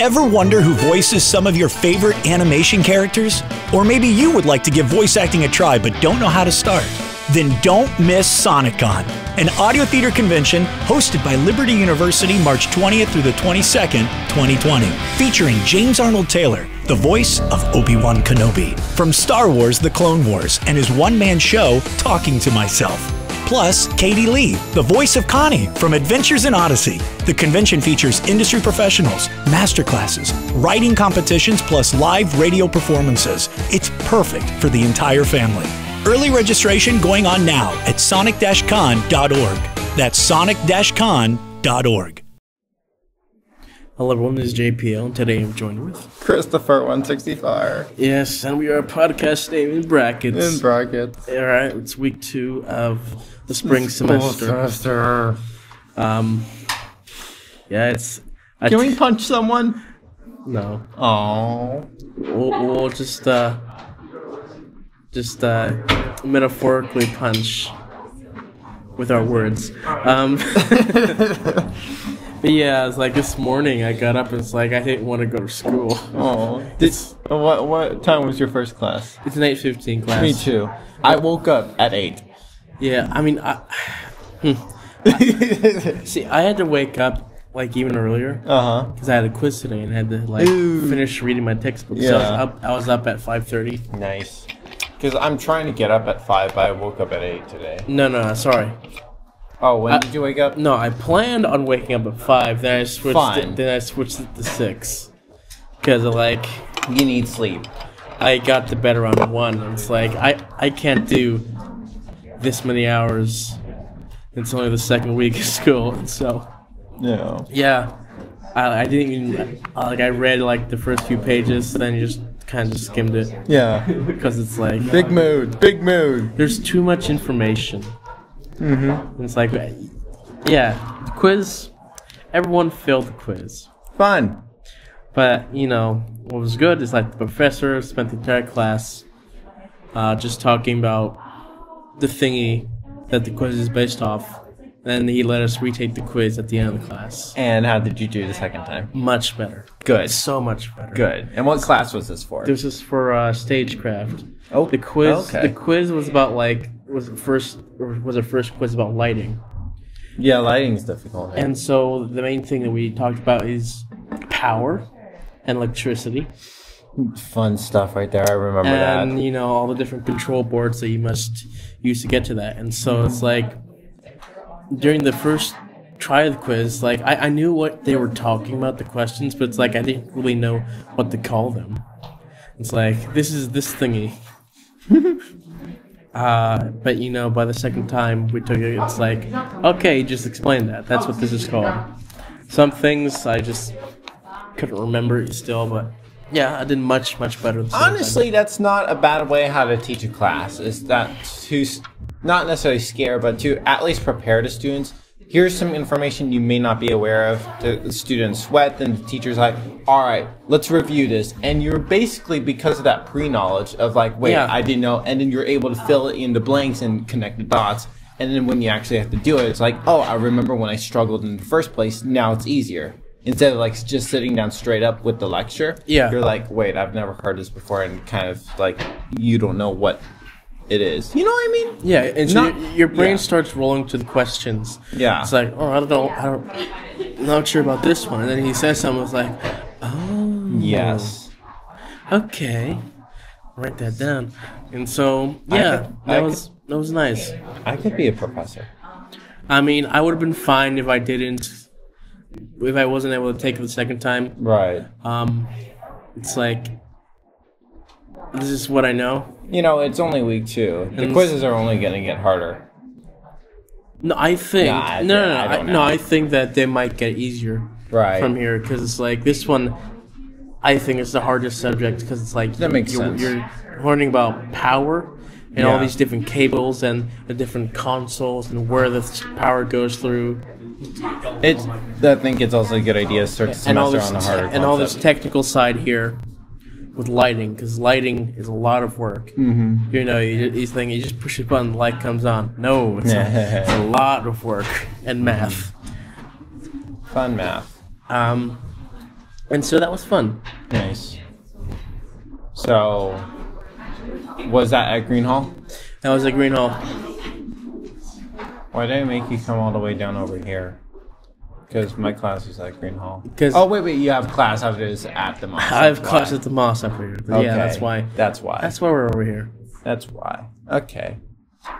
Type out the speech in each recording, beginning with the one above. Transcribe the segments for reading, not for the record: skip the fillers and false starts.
Ever wonder who voices some of your favorite animation characters? Or maybe you would like to give voice acting a try but don't know how to start? Then don't miss SonicCon, an audio theater convention hosted by Liberty University March 20th through the 22nd, 2020, featuring James Arnold Taylor, the voice of Obi-Wan Kenobi, from Star Wars The Clone Wars and his one-man show, Talking to Myself. Plus, Katie Lee, the voice of Connie from Adventures in Odyssey. The convention features industry professionals, masterclasses, writing competitions, plus live radio performances. It's perfect for the entire family. Early registration going on now at sonic-con.org. That's sonic-con.org. Hello everyone, this is JPL, and today I'm joined with Christopher165. Yes, and we are a podcast name in brackets. In brackets. Alright, it's week 2 of the spring semester. Yeah, it's... Can we punch someone? No. Aww. We'll just metaphorically punch with our words. But yeah, it's like this morning I got up and it's like I didn't want to go to school. Oh, what time was your first class? It's an 8:15 class. Me too. I woke up at 8. Yeah, I mean, see, I had to wake up like even earlier. Because I had a quiz today and had to like finish reading my textbook. Yeah. So I was up at 5:30. Nice. Because I'm trying to get up at 5, but I woke up at 8 today. No, sorry. Oh, when did you wake up? No, I planned on waking up at 5. Then I switched it to 6. Because like you need sleep. I got to bed around 1. And it's like I can't do this many hours. It's only the second week of school, and so yeah. I didn't even I read like the first few pages, then you just kind of skimmed it. Yeah, because it's like big mood. There's too much information. And it's like, yeah, the quiz. Everyone failed the quiz. Fun, but you know what was good is like the professor spent the entire class just talking about the thingy that the quiz is based off. Then he let us retake the quiz at the end of the class. And how did you do the second time? Much better. Good. So much better. Good. And what class was this for? This was for stagecraft. Oh, the quiz. Okay. The quiz was about like was our first quiz about lighting. Yeah, lighting's difficult. Right? And so the main thing that we talked about is power and electricity. Fun stuff right there. I remember that. And you know all the different control boards that you must use to get to that. And so it's like, during the first try of the quiz, like I knew what they were talking about, the questions, but it's like I didn't really know what to call them. It's like, this is this thingy. But you know, by the second time we took it, it's like, okay, just explain that. That's what this is called. Some things I just couldn't remember it still, but yeah, I did much better. Honestly, that's not a bad way how to teach a class. Is that to not necessarily scare, but to at least prepare the students. Here's some information you may not be aware of. The students sweat, and the teacher's like, all right, let's review this. And you're basically, because of that pre-knowledge of like, wait, I didn't know, and then you're able to fill in the blanks and connect the dots. And then when you actually have to do it, it's like, oh, I remember when I struggled in the first place, now it's easier. Instead of like just sitting down straight up with the lecture, you're like, wait, I've never heard this before, and kind of like, you don't know what it is. You know what I mean? Yeah, and so your brain starts rolling to the questions. Yeah. It's like, oh, I'm not sure about this one. And then he says something, it's like, oh. Yes. Okay. Write that down. And so, yeah, that was nice. I could be a professor. I mean, I would have been fine if I wasn't able to take it the second time. Right. It's like, this is what I know. You know, it's only week 2. The quizzes are only going to get harder. No, I think I think that they might get easier from here, because it's like this one. I think it's the hardest subject because it's like that makes sense. You're learning about power and all these different cables and the different consoles and where the power goes through. I think it's also a good idea to start the semester on the harder concept. And all this technical side here with lighting, because lighting is a lot of work. Mm-hmm. You know, you just push a button, the light comes on. No, it's a lot of work and math. Fun math. And so that was fun. Nice. So, was that at Green Hall? That was at Green Hall. Why did I make you come all the way down over here? Because my class is at Green Hall. Oh, wait, you have class after this at the Moss. I have class at the Moss up here. Okay. Yeah, that's why. That's why. That's why we're over here. That's why. Okay.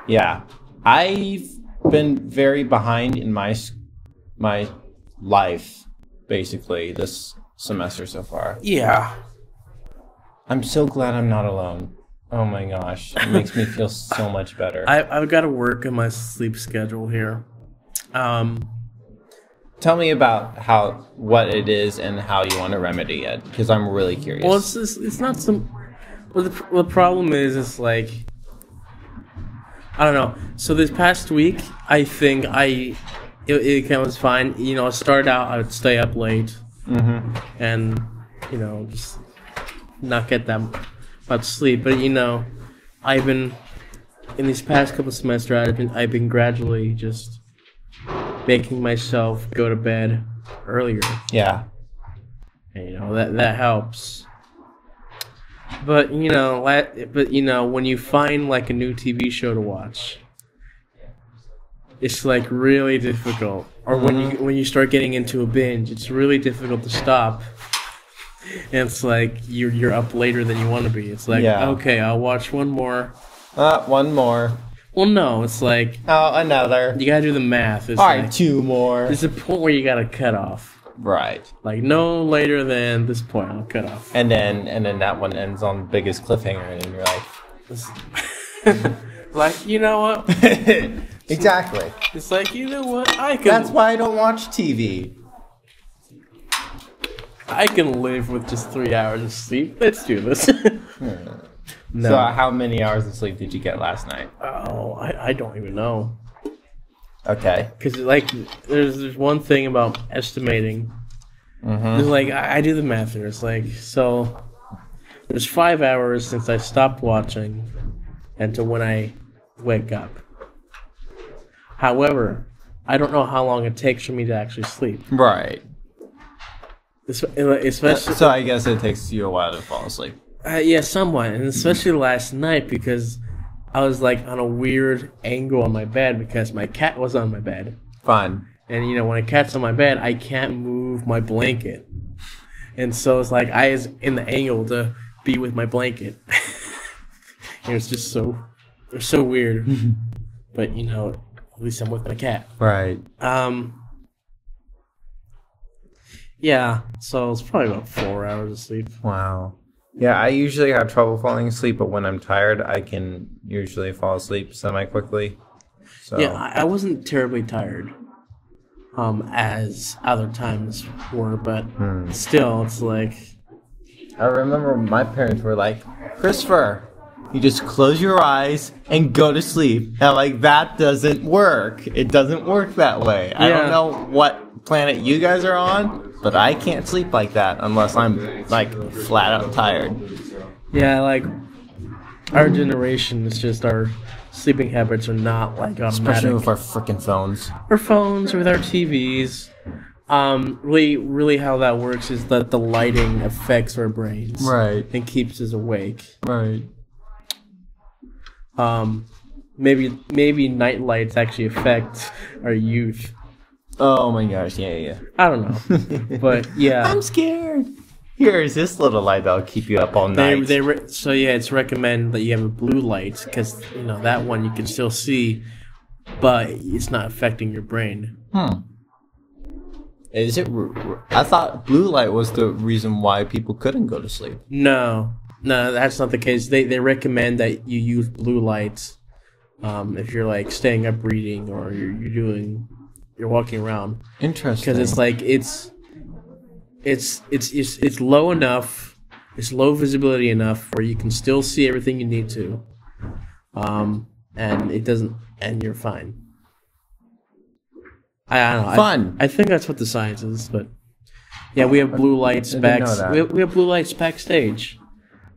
Yeah. I've been very behind in my life, basically, this semester so far. Yeah. I'm so glad I'm not alone. Oh my gosh. It makes me feel so much better. I've got to work on my sleep schedule here. Tell me about what it is and how you want to remedy it, because I'm really curious. Well, it's not some... Well, the problem is, it's like... I don't know. So this past week, I think it was fine. You know, I started out, I would stay up late. Mm-hmm. And, you know, just not get that much sleep. But, you know, I've been... In these past couple semesters, I've been gradually just... making myself go to bed earlier. Yeah. And, you know, that helps. But you know, when you find like a new TV show to watch, it's like really difficult. Or when you start getting into a binge, it's really difficult to stop. And it's like you're up later than you want to be. It's like, okay, I'll watch one more. One more. Well, no, it's like... Oh, another. You gotta do the math. It's all right, like, 2 more. There's a point where you gotta cut off. Right. Like, no later than this point, I'll cut off. And then that one ends on the biggest cliffhanger in your life. Like, you know what? Exactly. It's like, you know what? That's why I don't watch TV. I can live with just 3 hours of sleep. Let's do this. No. So how many hours of sleep did you get last night? Oh, I don't even know. Okay. Because, like, there's one thing about estimating. It's like, I do the math here. It's like, so there's 5 hours since I stopped watching until when I wake up. However, I don't know how long it takes for me to actually sleep. Right. Especially, so I guess it takes you a while to fall asleep. Yeah, somewhat, and especially last night because I was like on a weird angle on my bed because my cat was on my bed. Fun. And you know, when a cat's on my bed, I can't move my blanket, and so it's like I was in the angle to be with my blanket. And it's just so weird. But you know, at least I'm with my cat. Right. Yeah. So it's probably about 4 hours of sleep. Wow. Yeah, I usually have trouble falling asleep, but when I'm tired, I can usually fall asleep semi-quickly. So. Yeah, I wasn't terribly tired, as other times were, but still, it's like... I remember my parents were like, Christopher, you just close your eyes and go to sleep. And I'm like, that doesn't work. It doesn't work that way. Yeah. I don't know what planet you guys are on, but I can't sleep like that unless I'm, like, flat out tired. Yeah, like, our generation is just our sleeping habits are not, like, automatic. Especially with our freaking phones. Our phones, with our TVs. Really how that works is that the lighting affects our brains. Right. And keeps us awake. Right. Maybe night lights actually affect our youth. Oh my gosh, yeah. I don't know, but yeah. I'm scared. Here's this little light that'll keep you up all night. So yeah, it's recommended that you have a blue light because you know that one you can still see, but it's not affecting your brain. Is it? I thought blue light was the reason why people couldn't go to sleep. No, that's not the case. They recommend that you use blue lights if you're like staying up reading or you're walking around. Interesting. Because it's like it's low enough, it's low visibility enough where you can still see everything you need to, and it doesn't, and you're fine. I don't know. Fun. I think that's what the science is, but yeah, we have blue lights back. We have blue lights backstage.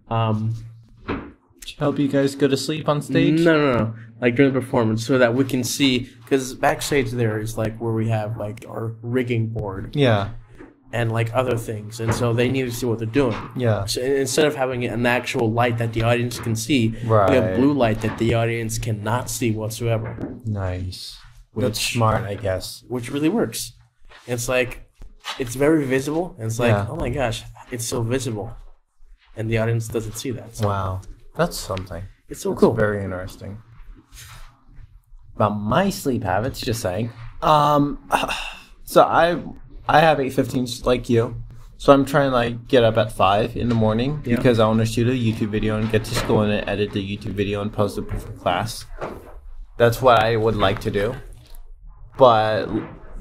Help you guys go to sleep on stage? No. Like during the performance, so that we can see, because backstage there is like where we have like our rigging board. Yeah. and like other things, and so they need to see what they're doing. Yeah. So instead of having an actual light that the audience can see, right. we have blue light that the audience cannot see whatsoever. Nice. That's smart, I guess. Which really works. It's like, it's very visible, and it's like, oh my gosh, it's so visible, and the audience doesn't see that. So. Wow, that's something. It's so cool. Very interesting. About my sleep habits, just saying. So I have 8:15 like you. So I'm trying to like get up at 5 in the morning because I want to shoot a YouTube video and get to school and edit the YouTube video and post it for class. That's what I would like to do. But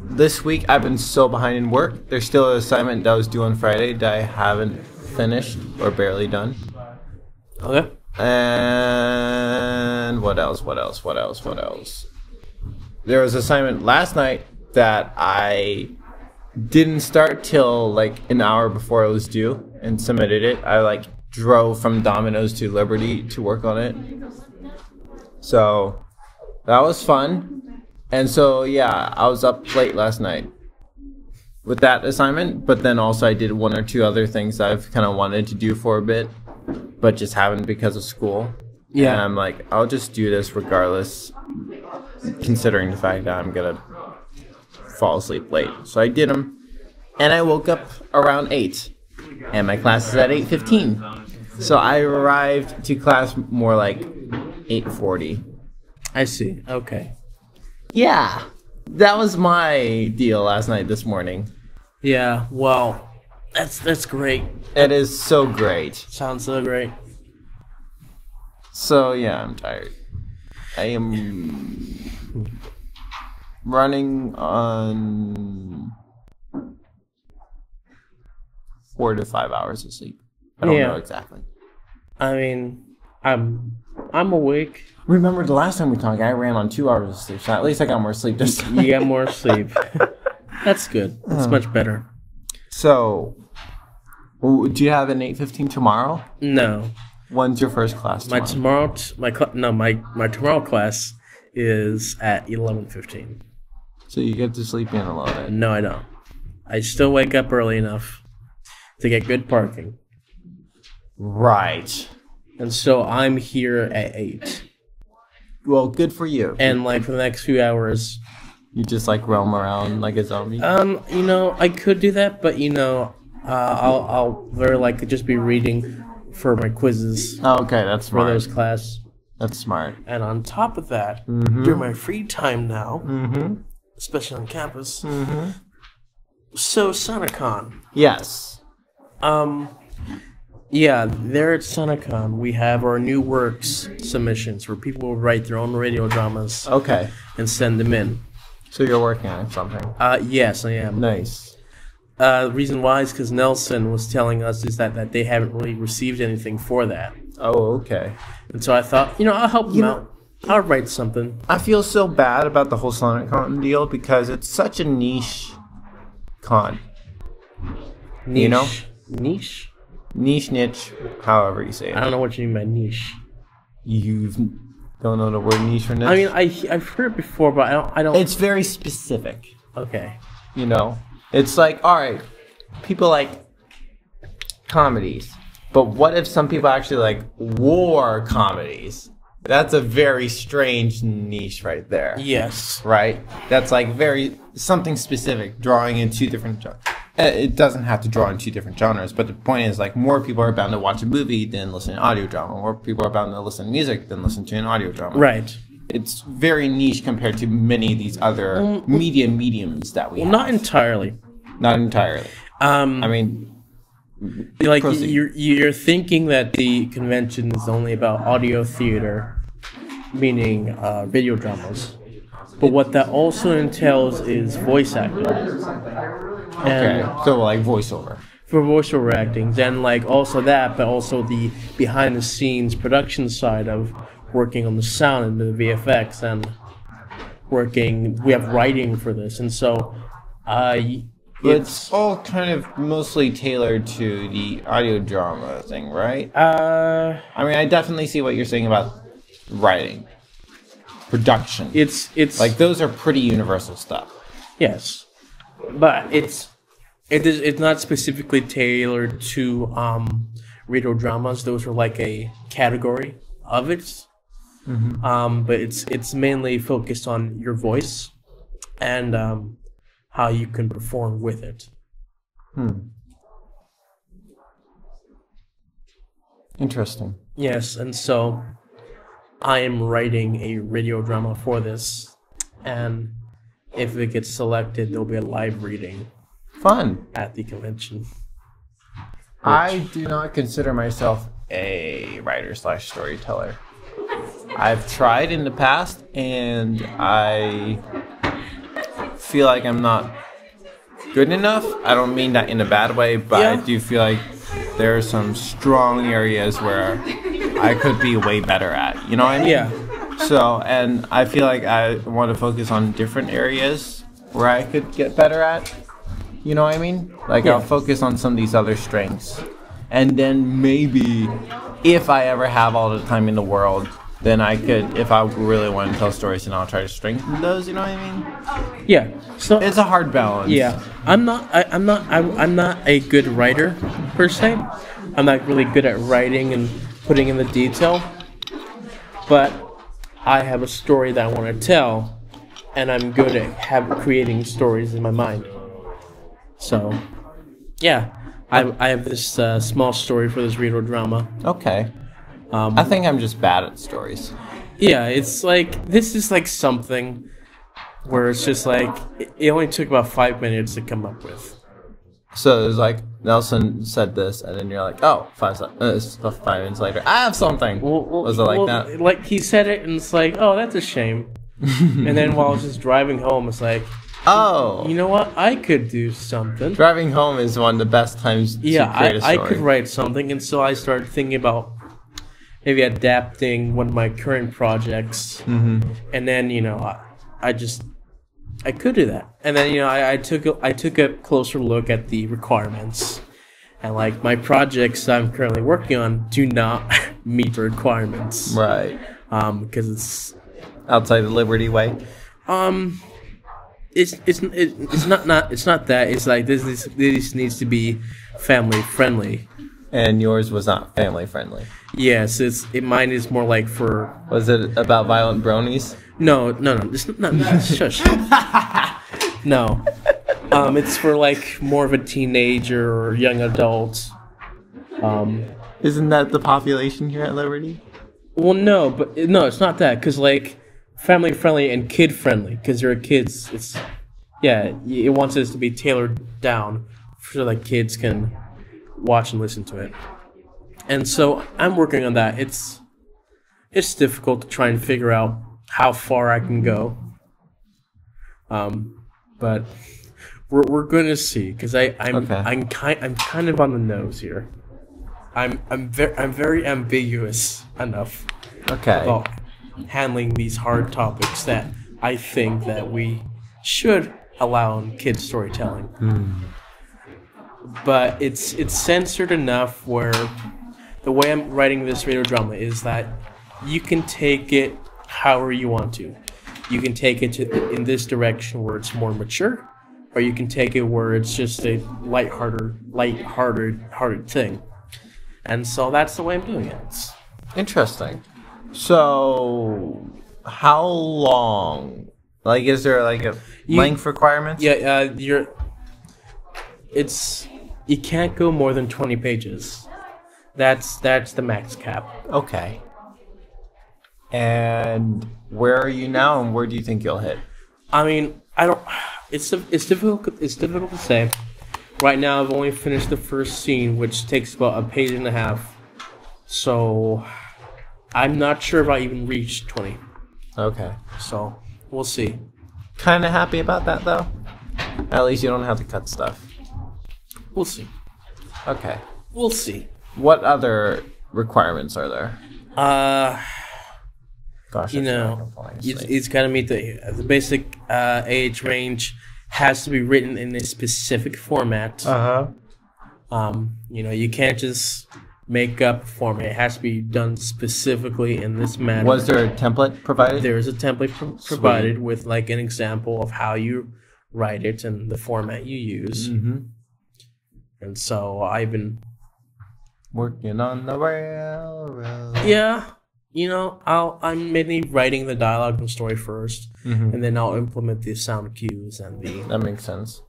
this week I've been so behind in work. There's still an assignment that was due on Friday that I haven't finished or barely done. Okay. And what else? There was an assignment last night that I didn't start till like an hour before it was due and submitted it. I like drove from Domino's to Liberty to work on it. So that was fun. And so, yeah, I was up late last night with that assignment. But then also I did one or two other things that I've kind of wanted to do for a bit, but just haven't because of school. Yeah. And I'm like, I'll just do this regardless, considering the fact that I'm going to fall asleep late. So I did them. And I woke up around 8. And my class is at 8:15. So I arrived to class more like 8:40. I see. Okay. Yeah, that was my deal last night, this morning. Yeah, well, that's great. It is so great. Sounds so great. So, yeah, I'm tired. I am running on 4 to 5 hours of sleep. I don't know exactly. I mean, I'm awake. Remember the last time we talked, I ran on 2 hours of sleep, so at least I got more sleep this time. You got more sleep. That's good. That's much better. So, do you have an 8:15 tomorrow? No. When's your first class My tomorrow? tomorrow class is at 11:15. So you get to sleep in a little bit. No, I don't. I still wake up early enough to get good parking. Right. And so I'm here at 8. Well, good for you. And like for the next few hours, you just like roam around like a zombie. I could do that, but I'll very likely just be reading for my quizzes. Oh, okay, that's smart. For those class. That's smart. And on top of that, during my free time now, especially on campus, so SonicCon. Yes. Yeah, there at SonicCon, we have our new works submissions where people will write their own radio dramas. Okay. And send them in. So you're working on something? Yes, I am. Nice. The reason why is because Nelson was telling us is that they haven't really received anything for that. Oh, okay. And so I thought, I'll help them out. I'll write something. I feel so bad about the whole SonicCon deal because it's such a niche con. Niche. You know? Niche? Niche, however you say it. I don't know what you mean by niche. You don't know the word niche or niche? I mean, I've heard it before, but I don't. It's very specific. Okay. It's like, all right, people like comedies, but what if some people actually like war comedies? That's a very strange niche right there. Yes. Right? That's like something specific, drawing in two different genres. It doesn't have to draw in two different genres, but the point is, like, more people are bound to watch a movie than listen to an audio drama. More people are bound to listen to music than listen to an audio drama. Right. It's very niche compared to many of these other mediums that we have. Not entirely. Not entirely. I mean... Like, you're thinking that the convention is only about audio theater, meaning video dramas. But what that also entails is voice acting. Okay, so like voiceover. For voiceover acting, then like also that, but also the behind-the-scenes production side of working on the sound and the VFX and we have writing for this, and so it's all kind of mostly tailored to the audio drama thing, right? I mean, I definitely see what you're saying about writing, production. It's like those are pretty universal stuff. Yes. But it's It's not specifically tailored to radio dramas. Those are like a category of it. But it's mainly focused on your voice and how you can perform with it. Interesting. Yes, and so I am writing a radio drama for this, and if it gets selected, there'll be a live reading. Fun. At the convention. I do not consider myself a writer/storyteller. I've tried in the past, and I feel like I'm not good enough. I don't mean that in a bad way, but I do feel like there are some strong areas where I could be way better at. You know what I mean? Yeah. So, and I feel like I want to focus on different areas where I could get better at. You know what I mean? Like, I'll focus on some of these other strengths. And then maybe, if I ever have all the time in the world, then I could, if I really want to tell stories, then I'll try to strengthen those. You know what I mean? Yeah. So it's a hard balance. Yeah. I'm not a good writer per se. I'm not really good at writing and putting in the detail. But I have a story that I want to tell, and I'm good at creating stories in my mind. So, yeah, I have this small story for this radio drama. Okay. I think I'm just bad at stories. Yeah, it's like, this is like something where it's just like, it only took about 5 minutes to come up with. So it was like, Nelson said this, and then you're like, oh, 5 minutes later, I have something. Was it like that? Like, he said it, and it's like, oh, that's a shame. And then while I was just driving home, it's like, oh, you know what? I could do something. Driving home is one of the best times to create a story. I could write something, and so I started thinking about maybe adapting one of my current projects, and then I could do that, and then I took a closer look at the requirements, and like my projects I'm currently working on do not meet the requirements, right? Because it's outside the Liberty Way. It's not that. It's like this needs to be family friendly. And yours was not family friendly. Yes, mine is more like for. Was it about violent bronies? No. It's not. Shush. No. It's for like more of a teenager or young adult. Isn't that the population here at Liberty? Well, no, it's not that, because like family friendly and kid friendly, because there are kids. It wants us to be tailored down so that kids can watch and listen to it. And so I'm working on that. It's difficult to try and figure out how far I can go. But we're going to see, because I'm kind of on the nose here. I'm very ambiguous enough about handling these hard topics that I think that we should allow in kids storytelling. But it's censored enough where the way I'm writing this radio drama is that you can take it however you want to. You can take it in this direction where it's more mature, or you can take it where it's just a lighthearted thing. And so that's the way I'm doing it. Interesting. So, how long? Like, is there like a length requirement? Yeah, you can't go more than 20 pages. That's the max cap. Okay. And where are you now, and where do you think you'll hit? I mean, I don't. It's difficult. It's difficult to say. Right now, I've only finished the first scene, which takes about a page and a half. So, I'm not sure if I even reached 20. Okay. So, we'll see. Kind of happy about that, though. At least you don't have to cut stuff. We'll see. Okay. We'll see. What other requirements are there? Gosh, it's got to meet the basic age range. Has to be written in a specific format. You can't just make up a format. It has to be done specifically in this manner. Was there a template provided? There is a template provided with like an example of how you write it and the format you use. And so I've been working on the railroad. Yeah. I'm mainly writing the dialogue and story first, and then I'll implement the sound cues and That makes sense.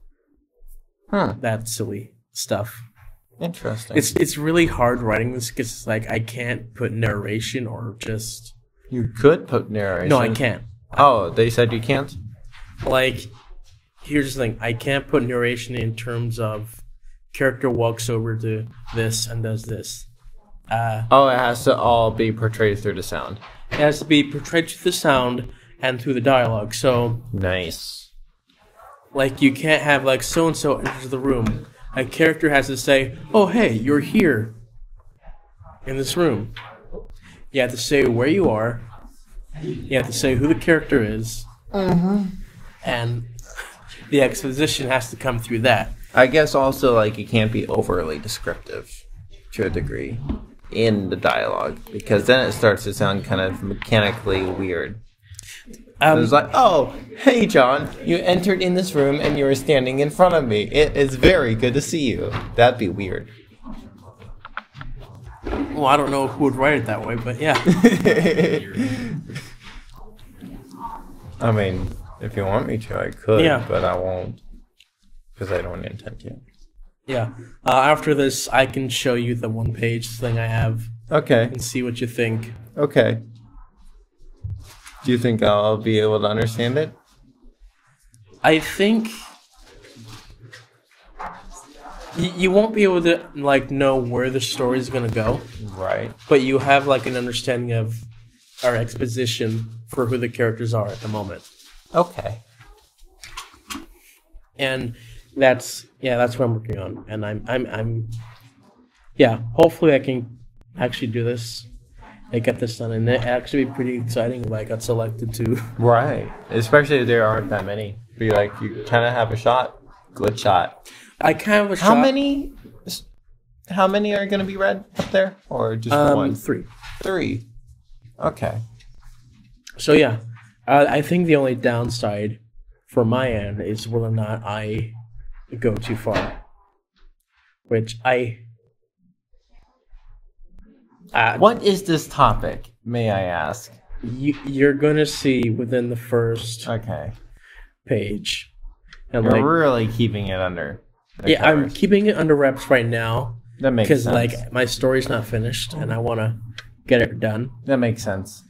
that silly stuff. Interesting. It's really hard writing this because I can't put narration or just. You could put narration. No, I can't. Oh, they said you can't? Here's the thing. I can't put narration in terms of character walks over to this and does this. It has to all be portrayed through the sound. It has to be portrayed through the sound and through the dialogue. So nice. You can't have so-and-so enters the room. A character has to say, "Oh, hey, you're here in this room." You have to say where you are. You have to say who the character is. And the exposition has to come through that. I guess also, it can't be overly descriptive to a degree in the dialogue, because then it starts to sound kind of mechanically weird. It's "Oh, hey, John, you entered in this room and you were standing in front of me. It is very good to see you." That'd be weird. Well, I don't know who would write it that way, but yeah. I mean, if you want me to, I could, Yeah. but I won't, because I don't intend to. Yeah. After this, I can show you the one-page thing I have. Okay. And see what you think. Okay. Do you think I'll be able to understand it? I think you won't be able to know where the story is gonna go. Right. But you have an understanding of our exposition for who the characters are at the moment. Okay. And that's what I'm working on. And I'm hopefully I can actually do this and get this done, and it actually be pretty exciting if I got selected to. Right. Especially if there aren't that many. Be you kind of have a shot. Good shot. I kind of have a How shot. How many are going to be read up there? Or just one? 3. 3. Okay. So yeah, I think the only downside for my end is whether or not I go too far. Which what is this topic, may I ask? You're gonna see within the first page. And You're really keeping it under the covers. I'm keeping it under wraps right now. That makes sense. Because my story's not finished and I want to get it done. That makes sense.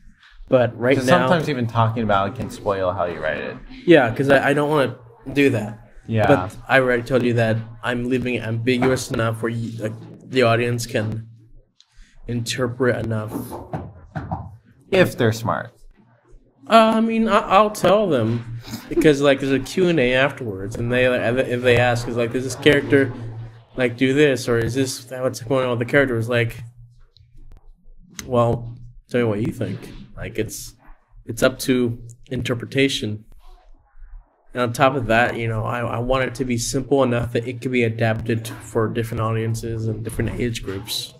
But right now, sometimes even talking about it can spoil how you write it. Yeah, because I don't want to do that. Yeah. But I already told you that I'm leaving it ambiguous enough where the audience can interpret enough. If they're smart. I'll tell them because there's a Q&A afterwards, and if they ask, does this character do this, or is this what's going on with the character? It's well, tell me what you think. It's up to interpretation. And on top of that, I want it to be simple enough that it could be adapted for different audiences and different age groups.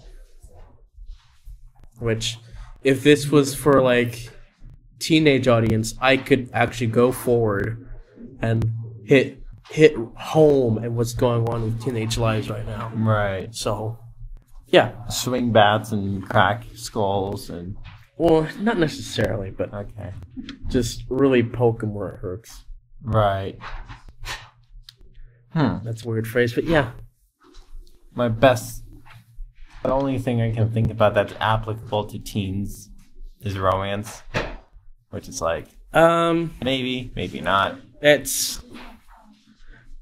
Which, if this was for teenage audience, I could actually go forward and hit home at what's going on with teenage lives right now. Right. So, yeah. Swing bats and crack skulls and... Well, not necessarily, but just really poke them where it hurts. Right. That's a weird phrase, but yeah. The only thing I can think about that's applicable to teens is romance. Which is maybe, maybe not.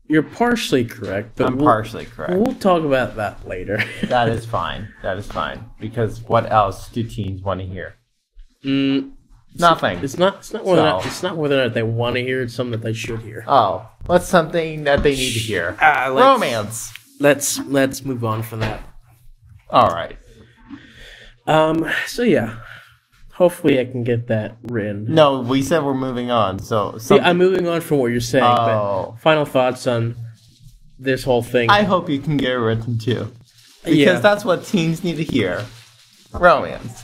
You're partially correct, but I'm partially correct. We'll talk about that later. That is fine. Because what else do teens want to hear? Nothing. It's not whether or not they want to hear. It's something that they should hear. Oh, what's something that they need to hear? Romance. Let's move on from that. All right. So yeah. Hopefully, I can get that written. No, we said we're moving on. So I'm moving on from what you're saying. But final thoughts on this whole thing. I hope you can get it written too, because that's what teens need to hear. Romance.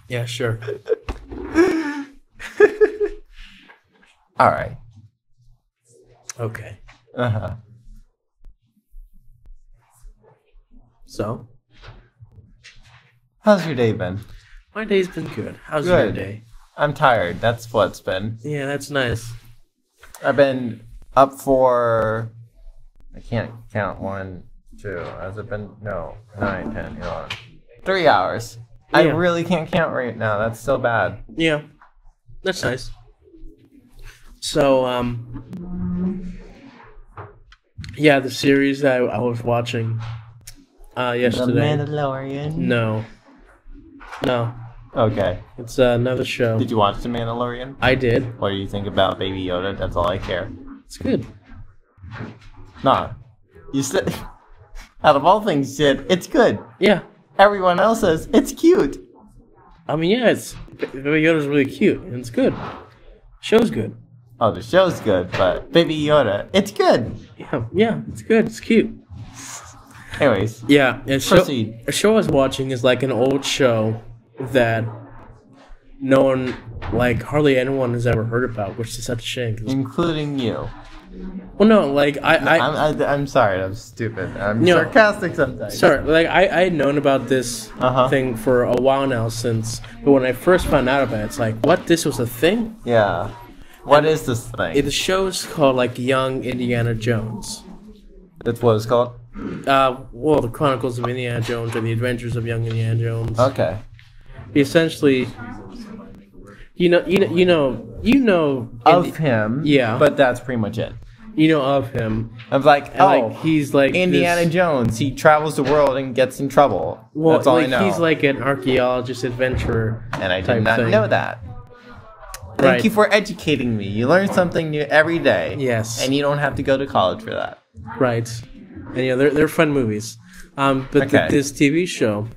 Yeah, sure. All right. Okay. So, how's your day been? My day's been good. How's your day? I'm tired. That's what it's been. Yeah, that's nice. I've been up for... I can't count. 1, 2. Has it been... No. 9, 10, 11. 3 hours. Yeah. I really can't count right now. That's so bad. Yeah. That's nice. So, yeah, the series that I was watching yesterday. The Mandalorian? No. Okay. It's another show. Did you watch The Mandalorian? I did. What do you think about Baby Yoda? That's all I care. It's good. Nah. You said... Out of all things you said, it's good. Yeah. Everyone else says, it's cute. I mean, yeah, Baby Yoda's really cute, and it's good. Show's good. Oh, the show's good, but Baby Yoda, it's good. Yeah, it's good. It's cute. Anyways. Yeah, proceed. A show I was watching is like an old show that no one, like hardly anyone has ever heard about, which is such a shame. Including you. Well, no, like I'm sorry, I'm stupid. I'm sarcastic sometimes. Sorry, like I had known about this thing for a while now but when I first found out about it, it's like, what? This was a thing? Yeah. What is this thing? The show's called like Young Indiana Jones. That's what it's called? Well, the Chronicles of Indiana Jones or the Adventures of Young Indiana Jones. Okay. Essentially, you know of him. Yeah. But that's pretty much it. You know of him. I'm like, he's like Indiana Jones. He travels the world and gets in trouble. Well, that's all I know. He's like an archaeologist, adventurer. And I did not know that. Thank you for educating me. You learn something new every day. Yes. And you don't have to go to college for that. Right. And they're fun movies. But this TV show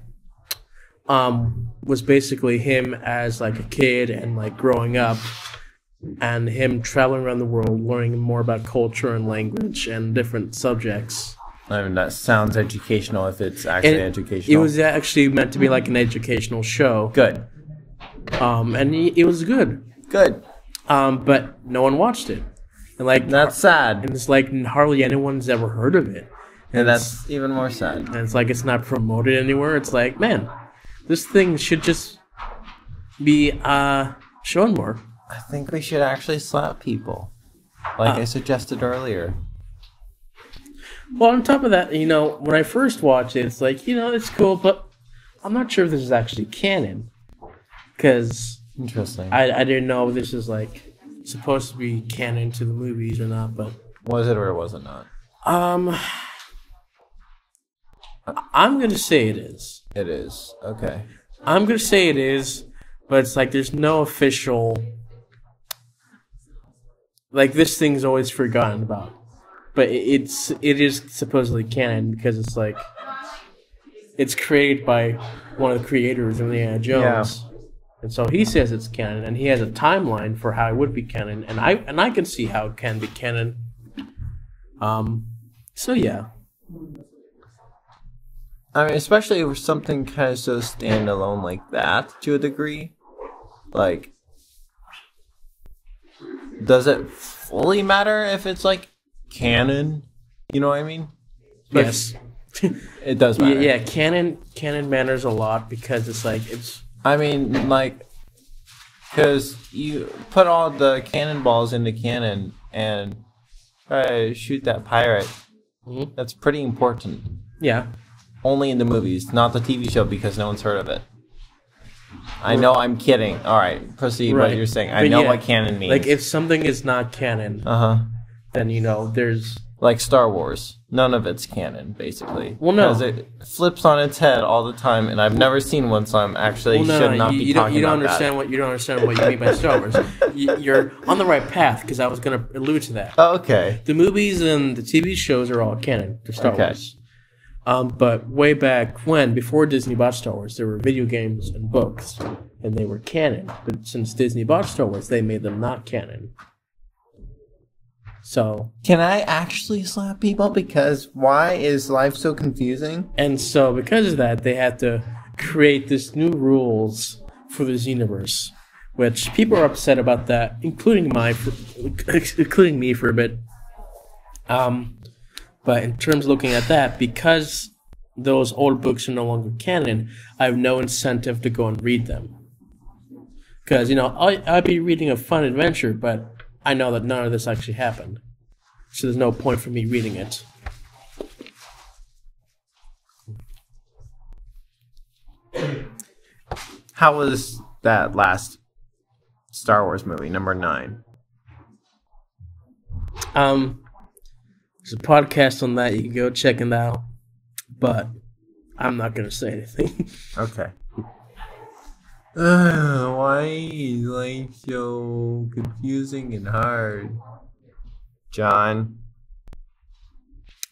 was basically him as like a kid and like growing up, and him traveling around the world, learning more about culture and language and different subjects. I mean, that sounds educational if it's actually educational. It was actually meant to be like an educational show. Good. And it was good. Good. But no one watched it. And like that's sad. And it's like hardly anyone's ever heard of it. And that's even more sad. And it's like it's not promoted anywhere. It's like, man, this thing should just be shown more. I think we should actually slap people, like I suggested earlier. Well, on top of that, when I first watched it, it's like, it's cool, but I'm not sure if this is actually canon. Because interesting. I didn't know if this is like supposed to be canon to the movies or not, but was it or was it not? I'm gonna say it is. It is. Okay. I'm gonna say it is, but it's like there's no official. Like this thing's always forgotten about, but it is supposedly canon because it's like it's created by one of the creators of Indiana Jones, and so he says it's canon, and he has a timeline for how it would be canon, and I can see how it can be canon. So yeah. I mean, especially with something kind of so standalone like that, to a degree. Like, does it fully matter if it's, like, canon? You know what I mean? Yes. It does matter. Yeah, canon matters a lot because it's, like, it's... I mean, like, because you put all the cannonballs into cannon and try to shoot that pirate. Mm-hmm. That's pretty important. Yeah. Only in the movies, not the TV show, because no one's heard of it. I know I'm kidding. All right, proceed what you're saying. I know what canon means. Like, if something is not canon, then, there's... Like Star Wars. None of it's canon, basically. Well, no. Because it flips on its head all the time, and I've never seen one, so I'm actually should not be talking about that. You don't understand what you mean by Star Wars. You're on the right path, because I was going to allude to that. Oh, okay. The movies and the TV shows are all canon for Star Wars. But way back when, before Disney bought Star Wars, there were video games and books, and they were canon. But since Disney bought Star Wars, they made them not canon. So... Can I actually slap people? Because why is life so confusing? And so, because of that, they had to create this new rules for this universe, which people are upset about that, including me for a bit. But in terms of looking at that, because those old books are no longer canon, I have no incentive to go and read them. Because, I'd be reading a fun adventure, but I know that none of this actually happened. So there's no point for me reading it. How was that last Star Wars movie, number 9? There's a podcast on that. You can go check it out. But I'm not going to say anything. Okay. Why is life so confusing and hard? John?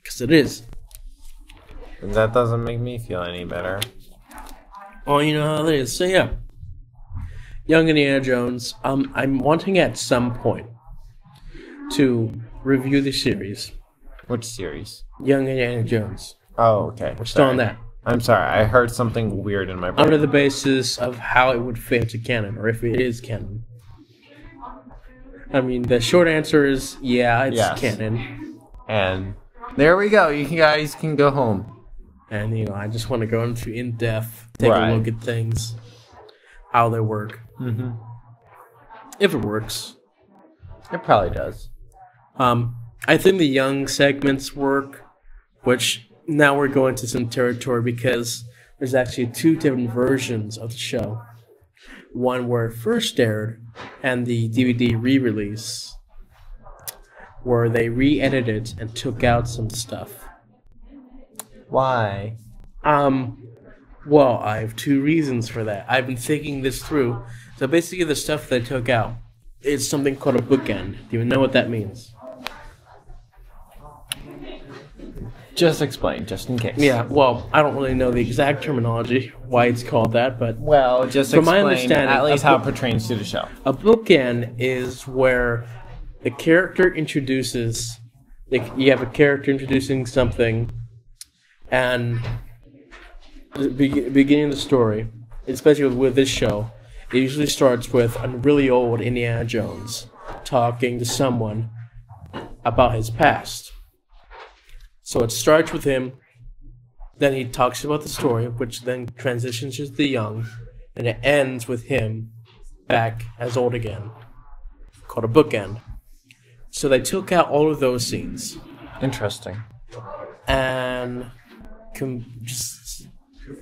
Because it is. And that doesn't make me feel any better. Oh, you know how it is. So, yeah. Young Indiana Jones. I'm wanting at some point to review the series. Which series? Young Indiana Jones. Oh, okay. We're still on that. I'm sorry. I heard something weird in my brain. Under the basis of how it would fit into canon, or if it is canon. I mean, the short answer is, yeah, it's canon. And there we go. You guys can go home. And, I just want to go into in-depth, take a look at things, how they work. Mm-hmm. If it works. It probably does. I think the young segments work, which now we're going to some territory because there's actually 2 different versions of the show. One where it first aired, and the DVD re-release, where they re-edited and took out some stuff. Why? Well, I have 2 reasons for that. I've been thinking this through. So basically the stuff they took out is something called a bookend. Do you even know what that means? Just explain, just in case. Yeah, well, I don't really know the exact terminology, why it's called that, but... Well, just from explain my understanding, at least how it pertains to the show. A bookend is where the character introduces... you have a character introducing something, and the beginning of the story, especially with this show, it usually starts with a really old Indiana Jones talking to someone about his past. So it starts with him, then he talks about the story, which then transitions to the young, and it ends with him back as old again, called a bookend. So they took out all of those scenes. Interesting. And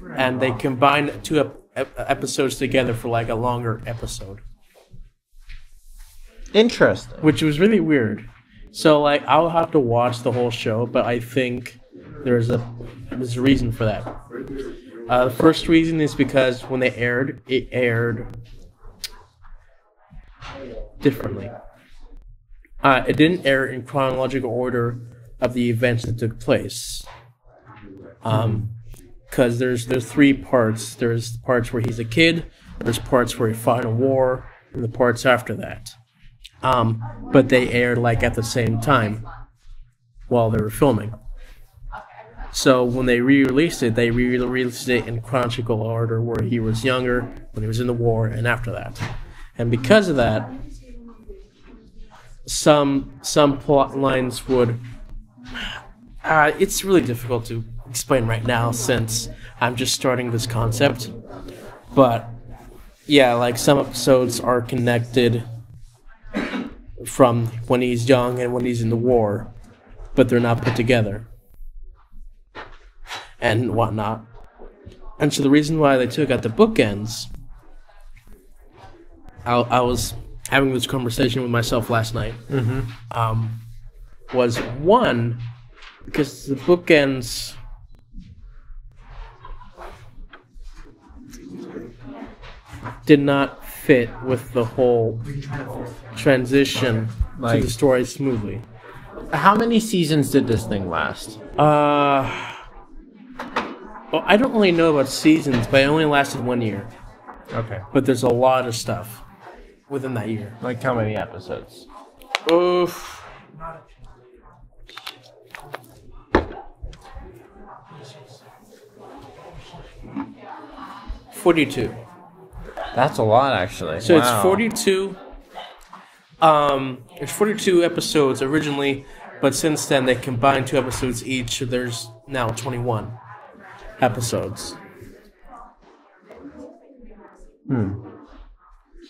they combined 2 episodes together for like a longer episode. Interesting. Which was really weird. So, I'll have to watch the whole show, but I think there's a reason for that. The first reason is because when it aired differently. It didn't air in chronological order of the events that took place. Because there's 3 parts. There's parts where he's a kid, there's parts where he fought in a war, and the parts after that. But they aired at the same time while they were filming. So when they re-released it, they re-released it in chronological order where he was younger, when he was in the war, and after that. And because of that, some plot lines would... it's really difficult to explain right now since I'm just starting this concept. But, yeah, some episodes are connected from when he's young and when he's in the war, but they're not put together and whatnot. And so the reason why they took out the bookends, I was having this conversation with myself last night, was one, because the bookends did not fit with the whole transition to the story smoothly. How many seasons did this thing last? Well, I don't really know about seasons, but it only lasted 1 year. Okay. But there's a lot of stuff within that year. Like how many episodes? Oof. 42. That's a lot, actually. So it's 42. There's 42 episodes originally, but since then they combined 2 episodes each, so there's now 21. episodes.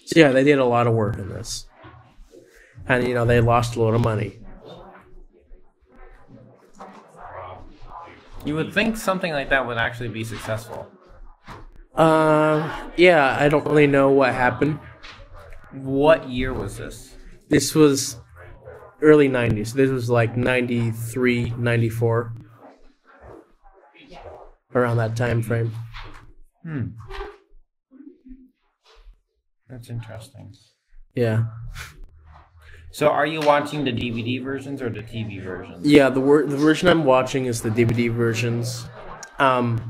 So yeah, they did a lot of work in this. And, they lost a lot of money. You would think something like that would actually be successful. Yeah, I don't really know what happened. What year was this? This was early 90s. This was like 93, 94. Around that time frame. That's interesting. Yeah. So are you watching the DVD versions or the TV versions? Yeah, the version I'm watching is the DVD versions. And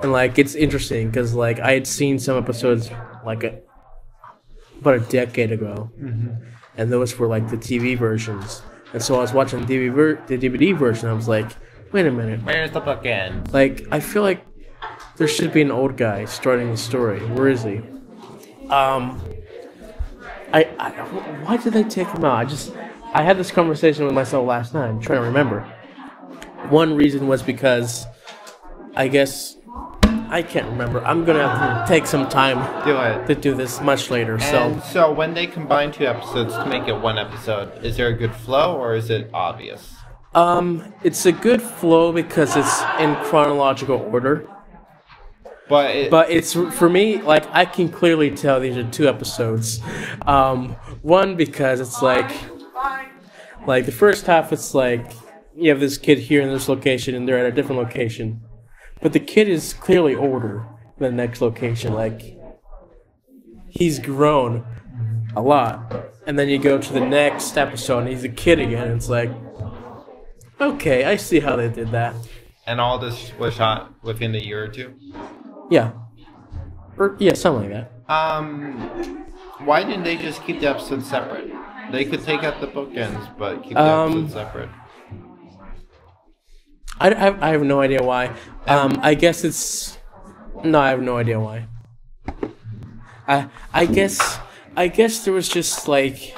like it's interesting because like I had seen some episodes like about a decade ago, and those were like the TV versions. And so I was watching the DVD version. I was like, wait a minute, Where's the bookend? like I feel like there should be an old guy starting the story. Where is he? Why did they take him out? I had this conversation with myself last night. I'm trying to remember. One reason was because I guess I can't remember. I'm gonna have to take some time to do this much later. So when they combine two episodes to make it one episode, is there a good flow or is it obvious? It's a good flow because it's in chronological order. But it's for me, like I can clearly tell these are two episodes. One because it's like the first half, it's like you have this kid here in this location and they're at a different location, but the kid is clearly older than the next location. Like he's grown a lot, and then you go to the next episode and he's a kid again. And it's like, okay, I see how they did that. And all this was shot within a year or two? Yeah. Yeah, something like that. Why didn't they just keep the episodes separate? They could take out the bookends, but keep the episodes separate. I have no idea why. I guess it's... No, I have no idea why. I guess there was just, like,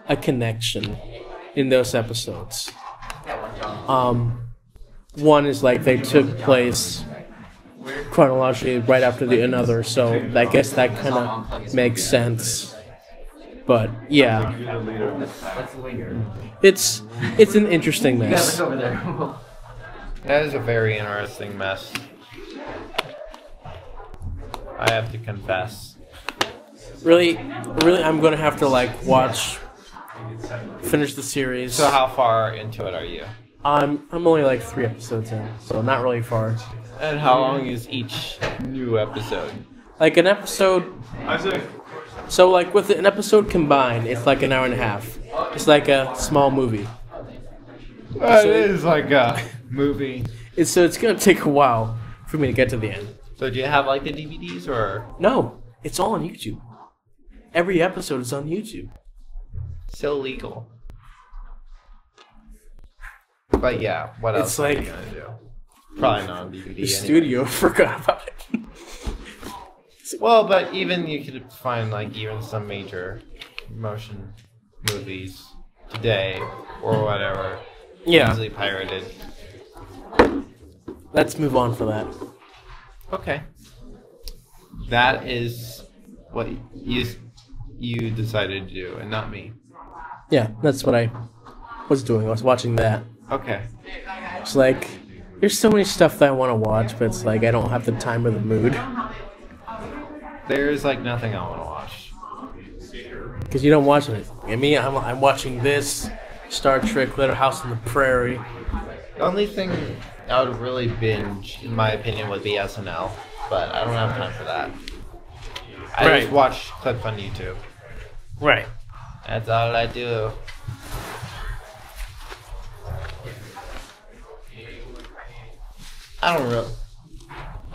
a connection in those episodes. One is, like, they took place chronologically right after another, so I guess that kind of makes sense. But yeah, it's an interesting mess. That is a very interesting mess. I have to confess. Really, I'm gonna have to like finish the series. So how far into it are you? I'm only like 3 episodes in, so not really far. And how long is each new episode? Like an episode... So like with an episode combined, it's like an hour and a half. It's like a small movie. It is like a movie. So it's going to take a while for me to get to the end. So do you have like the DVDs or...? No, it's all on YouTube. Every episode is on YouTube. So legal. But yeah, what else are you going to do? Probably not on DVD. The studio forgot about it. Well, but even you could find like even some major motion movies today or whatever. Yeah. Easily pirated. Let's move on for that. Okay. That is what you decided to do, and not me. Yeah, that's what I was doing. I was watching that. Okay. It's like, there's so many stuff that I want to watch, but it's like I don't have the time or the mood. There's like nothing I want to watch. Because you don't watch it. I mean, I'm watching this, Star Trek, Little House on the Prairie. The only thing I would really binge, in my opinion, would be SNL. But I don't have time for that. I just watch clips on YouTube. Right. That's all I do. I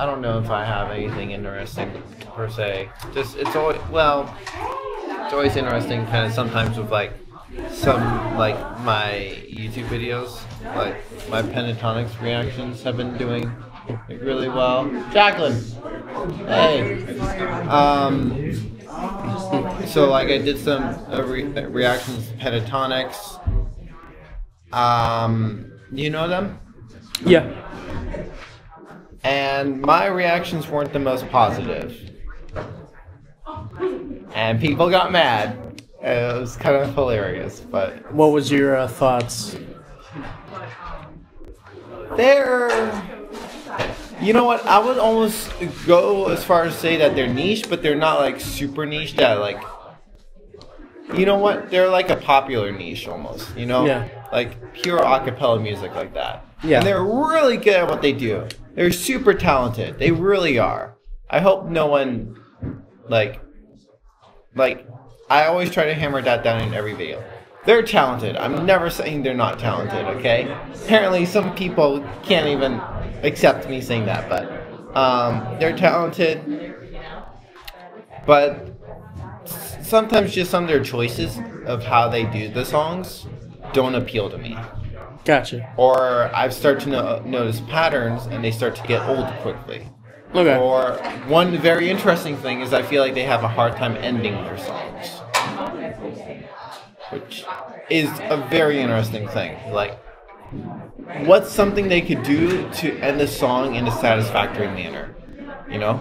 don't know if I have anything interesting per se. It's always interesting kind of sometimes with like some like my YouTube videos, like my pentatonics reactions have been doing like, really well. Jacqueline, hey. So like I did some reactions to pentatonics. You know them? Yeah. and my reactions weren't the most positive. And people got mad. It was kind of hilarious, but... What was your thoughts? You know what? I would almost go as far as say that they're niche, but they're not like super niche that like... You know what? They're like a popular niche almost, you know? Yeah. Like pure acapella music like that. Yeah. And they're really good at what they do. They're super talented. They really are. I hope no one, like, I always try to hammer that down in every video. They're talented. I'm never saying they're not talented, okay? Apparently some people can't even accept me saying that, but they're talented. But sometimes just some of their choices of how they do the songs don't appeal to me. Gotcha. Or I've started to notice patterns and they start to get old quickly. Okay. Or one very interesting thing is I feel like they have a hard time ending their songs. Which is a very interesting thing. Like, what's something they could do to end the song in a satisfactory manner? You know?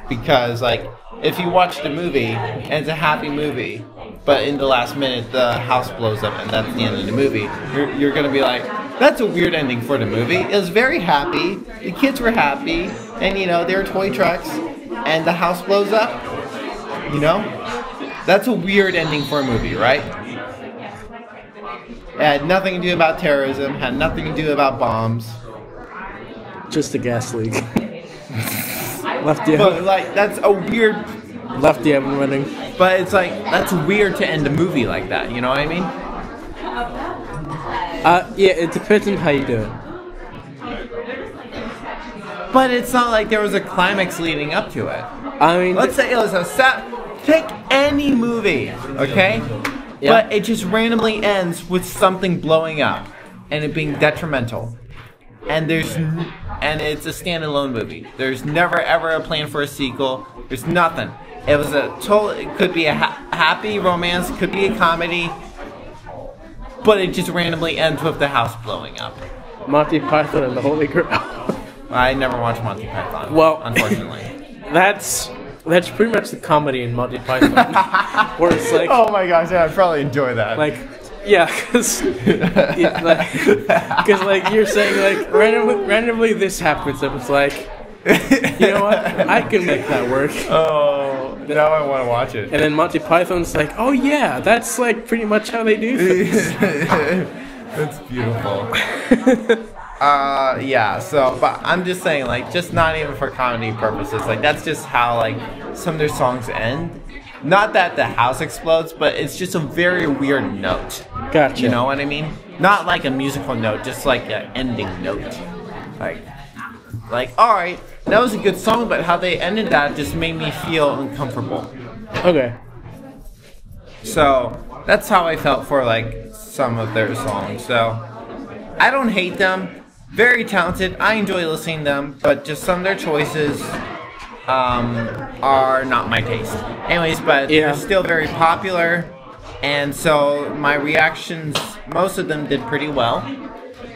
Because, like, if you watch the movie and it's a happy movie, but in the last minute the house blows up and that's the end of the movie, you're going to be like, that's a weird ending for the movie. It was very happy, the kids were happy, and, you know, they were toy trucks, and the house blows up. You know? That's a weird ending for a movie, right? It had nothing to do about terrorism, had nothing to do about bombs. Just a gas leak. Left the But, like, that's a weird... Left the oven running. But it's like, that's weird to end a movie like that, you know what I mean? Yeah, it depends on how you do it. But it's not like there was a climax leading up to it. I mean... Let's say it was a pick any movie, okay? Yeah. But it just randomly ends with something blowing up and it being detrimental. And it's a standalone movie. There's never ever a plan for a sequel. There's nothing. It was it could be a happy romance, could be a comedy, but it just randomly ends with the house blowing up. Monty Python and the Holy Grail. I never watched Monty Python. Well, unfortunately, that's pretty much the comedy in Monty Python, where it's like, oh my gosh, yeah, I'd probably enjoy that. Like, yeah, because like you're saying, like randomly this happens, and it's like, you know what, I can make that work. Oh, now I want to watch it. And then Monty Python's like, oh yeah, that's like pretty much how they do things. That's beautiful. Yeah, so, but I'm just saying, like, just not even for comedy purposes, like, that's just how, like, some of their songs end. Not that the house explodes, but it's just a very weird note. Gotcha. You know what I mean? Not like a musical note, just like an ending note. Like, alright, that was a good song, but how they ended that just made me feel uncomfortable. Okay. So, that's how I felt for, like, some of their songs. So, I don't hate them. Very talented. I enjoy listening to them, but just some of their choices are not my taste. Anyways, but yeah, they're still very popular, and so my reactions, most of them did pretty well.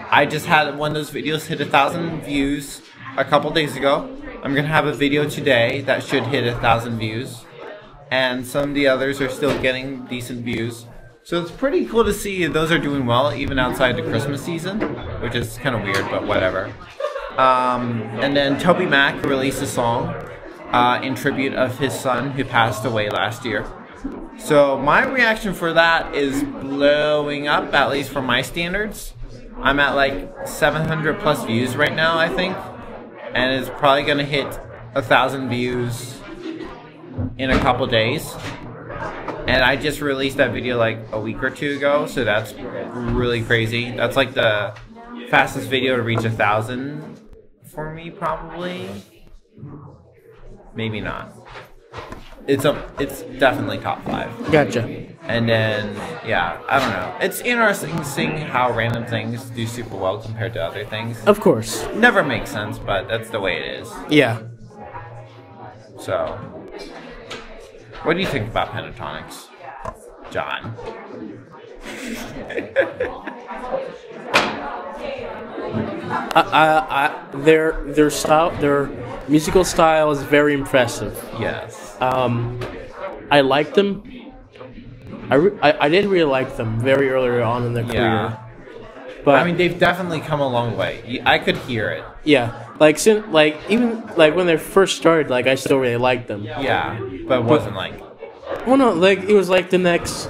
I just had one of those videos hit 1,000 views a couple days ago. I'm gonna have a video today that should hit 1,000 views, and some of the others are still getting decent views. So it's pretty cool to see those are doing well even outside the Christmas season, which is kind of weird, but whatever. And then Toby Mac released a song in tribute of his son who passed away last year. So my reaction for that is blowing up, at least for my standards. I'm at like 700 plus views right now, I think. And it's probably going to hit 1,000 views in a couple days. And I just released that video like a week or two ago, so that's really crazy. That's like the fastest video to reach 1,000 for me, probably. Maybe not. It's definitely top 5. Gotcha. And then, yeah, I don't know. It's interesting seeing how random things do super well compared to other things. Of course. Never makes sense, but that's the way it is. Yeah. So, what do you think about pentatonics, John? Their musical style is very impressive. Yes. I liked them. I did really like them very early on in their career. But I mean, they've definitely come a long way. I could hear it. Yeah, even when they first started, like I still really liked them. Yeah, but it wasn't like. Well, no, like it was like the next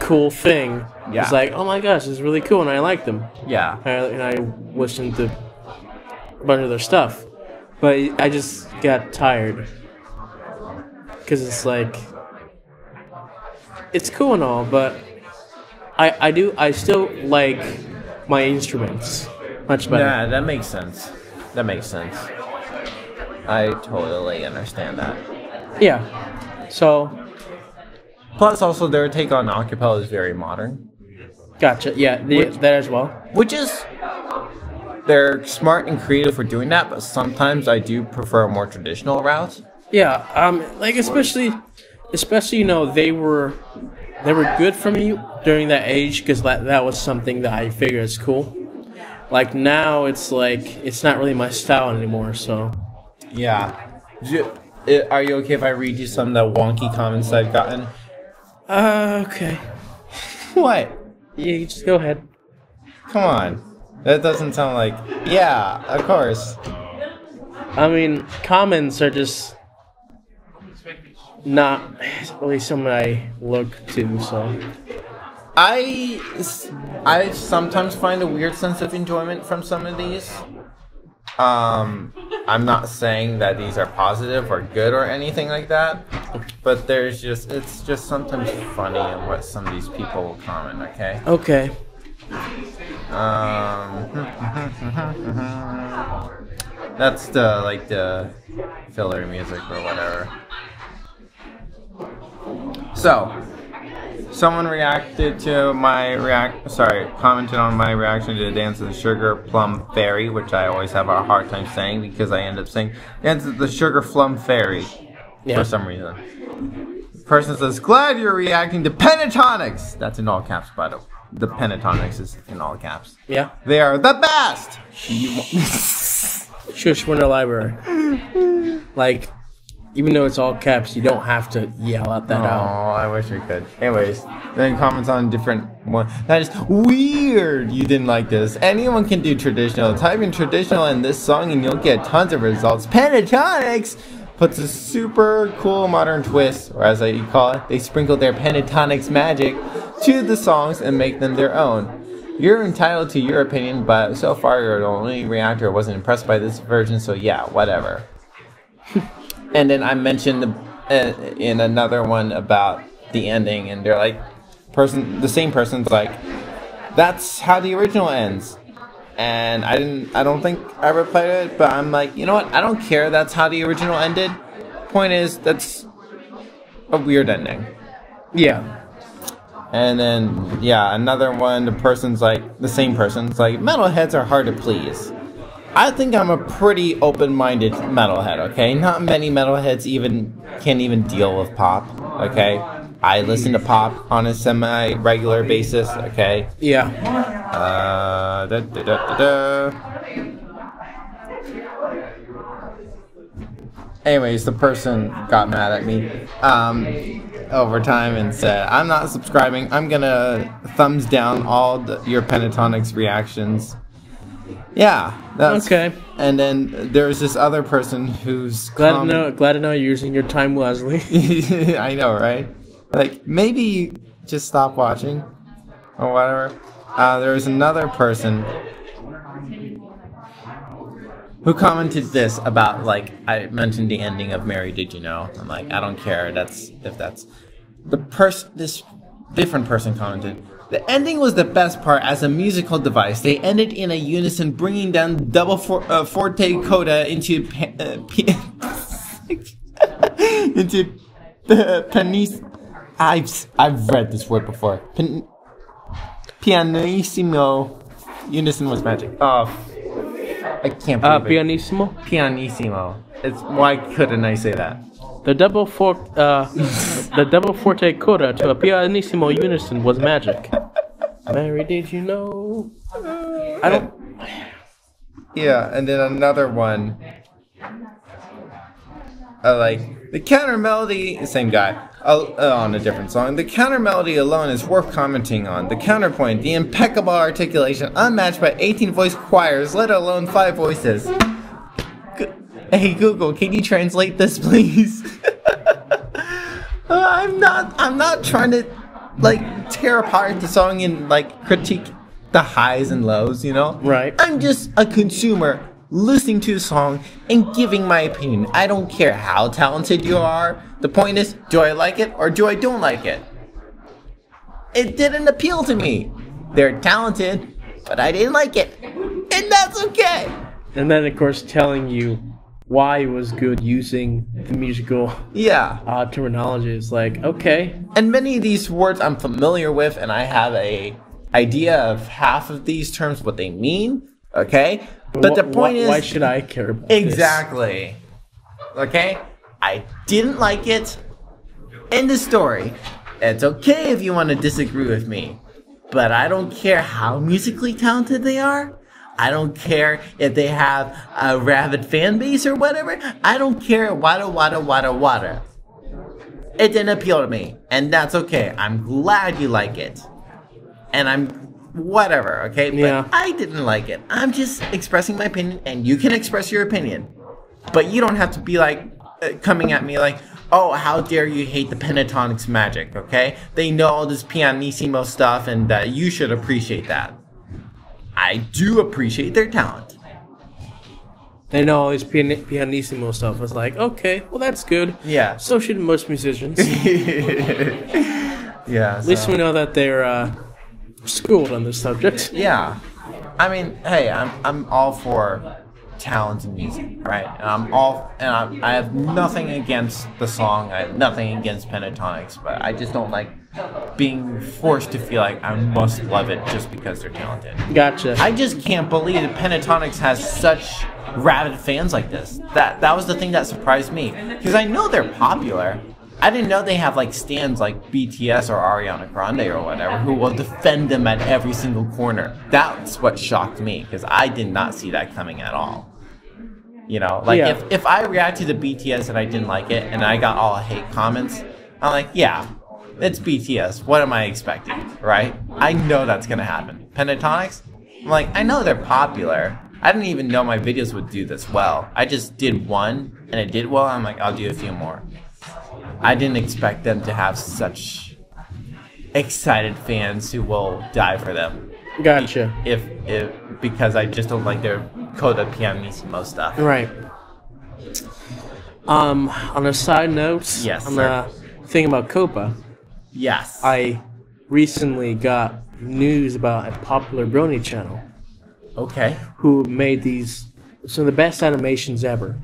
cool thing. Yeah. It's like, oh my gosh, this is really cool, and I liked them. Yeah. And I listened to a bunch of their stuff, but I just got tired because it's like it's cool and all, but I still like my instruments much better. Yeah, that makes sense. I totally understand that. Yeah. So. Plus, also their take on acapella is very modern. Gotcha. Yeah, that as well. Which is, they're smart and creative for doing that, but sometimes I do prefer a more traditional route. Yeah. Like especially they were good for me during that age because that was something that I figured is cool. Like now, it's like it's not really my style anymore. So. Yeah. Are you okay if I read you some of the wonky comments I've gotten? Okay. What? Yeah, you just go ahead. Come on. That doesn't sound like... Yeah, of course. I mean, comments are just not really something I look to, so... I sometimes find a weird sense of enjoyment from some of these. I'm not saying that these are positive or good or anything like that, but it's just sometimes funny in what some of these people will comment, okay? Okay. That's the filler music or whatever. So, someone commented on my reaction to the Dance of the Sugar Plum Fairy, which I always have a hard time saying because I end up saying Dance of the Sugar Plum Fairy for some reason. The person says, glad you're reacting to Pentatonics! That's in all caps, by the way. The Pentatonics is in all caps. Yeah. They are the best! Shush, we're in the library. Like... Even though it's all caps, you don't have to yell at that out. Oh, I wish I could. Anyways, then comments on different one. That is weird. You didn't like this. Anyone can do traditional. Type in traditional in this song and you'll get tons of results. Pentatonics puts a super cool modern twist, or as I call it, they sprinkle their pentatonics magic to the songs and make them their own. You're entitled to your opinion, but so far you're the only reactor who wasn't impressed by this version, so yeah, whatever. And then I mentioned in another one about the ending, and they're like, the same person's like, that's how the original ends. And I don't think I replied to it, but I'm like, you know what? I don't care. That's how the original ended. Point is, that's a weird ending. Yeah. And then, yeah, another one, the same person's like, metalheads are hard to please. I think I'm a pretty open-minded metalhead, okay? Not many metalheads can't even deal with pop, okay? I listen to pop on a semi-regular basis, okay? Yeah. Anyways, the person got mad at me over time and said, I'm not subscribing. I'm gonna thumbs down all your Pentatonics reactions. Yeah, that's okay. And then there's this other person who's glad to know you're using your time wisely. I know, right? Like maybe just stop watching or whatever. There's another person who commented this about, like, I mentioned the ending of Mary Did You Know. I'm like, I don't care. This different person commented. The ending was the best part as a musical device. They ended in a unison, bringing down double forte coda into pianissimo. I've read this word before. Pianissimo. Unison was magic. Oh, I can't believe it. Pianissimo. Pianissimo. Why couldn't I say that? The double forte coda to a pianissimo unison was magic. Mary, did you know? Yeah, and then another one. Like the counter melody, same guy, on a different song. The counter melody alone is worth commenting on. The counterpoint, the impeccable articulation, unmatched by 18 voice choirs, let alone 5 voices. Hey Google, can you translate this, please? I'm not trying to like tear apart the song and like critique the highs and lows, you know? Right. I'm just a consumer listening to the song and giving my opinion. I don't care how talented you are. The point is, do I like it or do I don't like it? It didn't appeal to me. They're talented, but I didn't like it. And that's okay. And then, of course, telling you why it was good using the musical terminology is like, okay. And many of these words I'm familiar with, and I have a idea of half of these terms, what they mean, okay? But the point is... Why should I care about exactly. This? Okay? I didn't like it. End of story. It's okay if you want to disagree with me. But I don't care how musically talented they are. I don't care if they have a rabid fan base or whatever. I don't care. Wada. It didn't appeal to me. And that's okay. I'm glad you like it. And I'm whatever, okay? But I didn't like it. I'm just expressing my opinion, and you can express your opinion. But you don't have to be like, coming at me like, oh, how dare you hate the Pentatonics magic, okay? They know all this pianissimo stuff, and you should appreciate that. I do appreciate their talent. They know all this pianissimo stuff. It's like, okay, well, that's good. Yeah. So should most musicians. Yeah. At least we know that they're schooled on this subject. Yeah. I mean, hey, I'm all for talent in music, right? And I have nothing against the song. I have nothing against Pentatonics, but I just don't like being forced to feel like I must love it just because they're talented. Gotcha. I just can't believe that Pentatonics has such rabid fans like this. That was the thing that surprised me, because I know they're popular. I didn't know they have like stands like BTS or Ariana Grande or whatever who will defend them at every single corner. That's what shocked me, because I did not see that coming at all. You know, like if I reacted to BTS and I didn't like it and I got all hate comments, I'm like, yeah, it's BTS. What am I expecting, right? I know that's going to happen. Pentatonics? I'm like, I know they're popular. I didn't even know my videos would do this well. I just did one and it did well. I'm like, I'll do a few more. I didn't expect them to have such excited fans who will die for them. Gotcha. Because I just don't like their Coda Pianissimo stuff. Right. On a side note, yes, on the thing about Copa, yes, I recently got news about a popular Brony channel. Okay. Who made some of the best animations ever.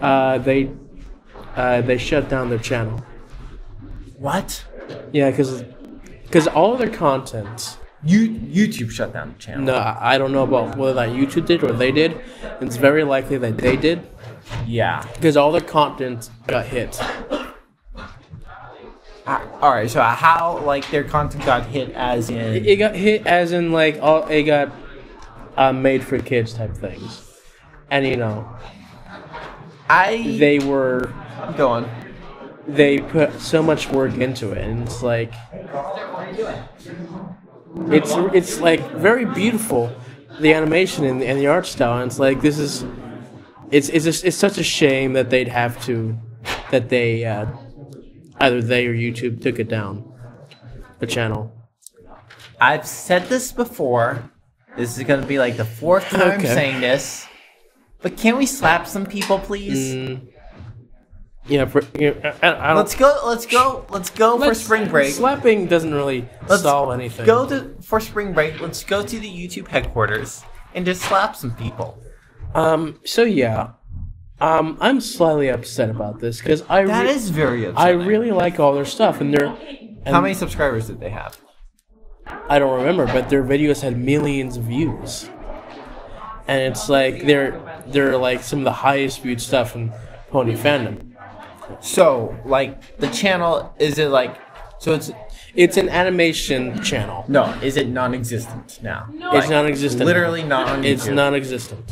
They shut down their channel. What? Yeah, because all of their content. YouTube shut down the channel. No, I don't know about whether that YouTube did or they did. It's very likely that they did. Yeah. Because all their content got hit. Alright, so how, like, their content got hit as in... It got hit as in, like, it got made for kids type things. And, you know... They were... Go on. They put so much work into it, and it's like... It's like very beautiful, the animation and the art style, and it's like this is, it's such a shame that they'd have to, that they either they or YouTube took it down, the channel. I've said this before. This is gonna be like the 4th time saying this, but can we slap some people, please? Yeah, let's go for spring break. Slapping doesn't really solve anything. For spring break. Let's go to the YouTube headquarters and just slap some people. So yeah, I'm slightly upset about this because that is very upsetting. I really like all their stuff, and how many subscribers did they have? I don't remember, but their videos had millions of views, and it's like they're like some of the highest viewed stuff in Pony fandom. So, like, the channel, is it like... So It's an animation channel. No, is it non-existent now? It's non-existent. Literally not on YouTube. It's non-existent.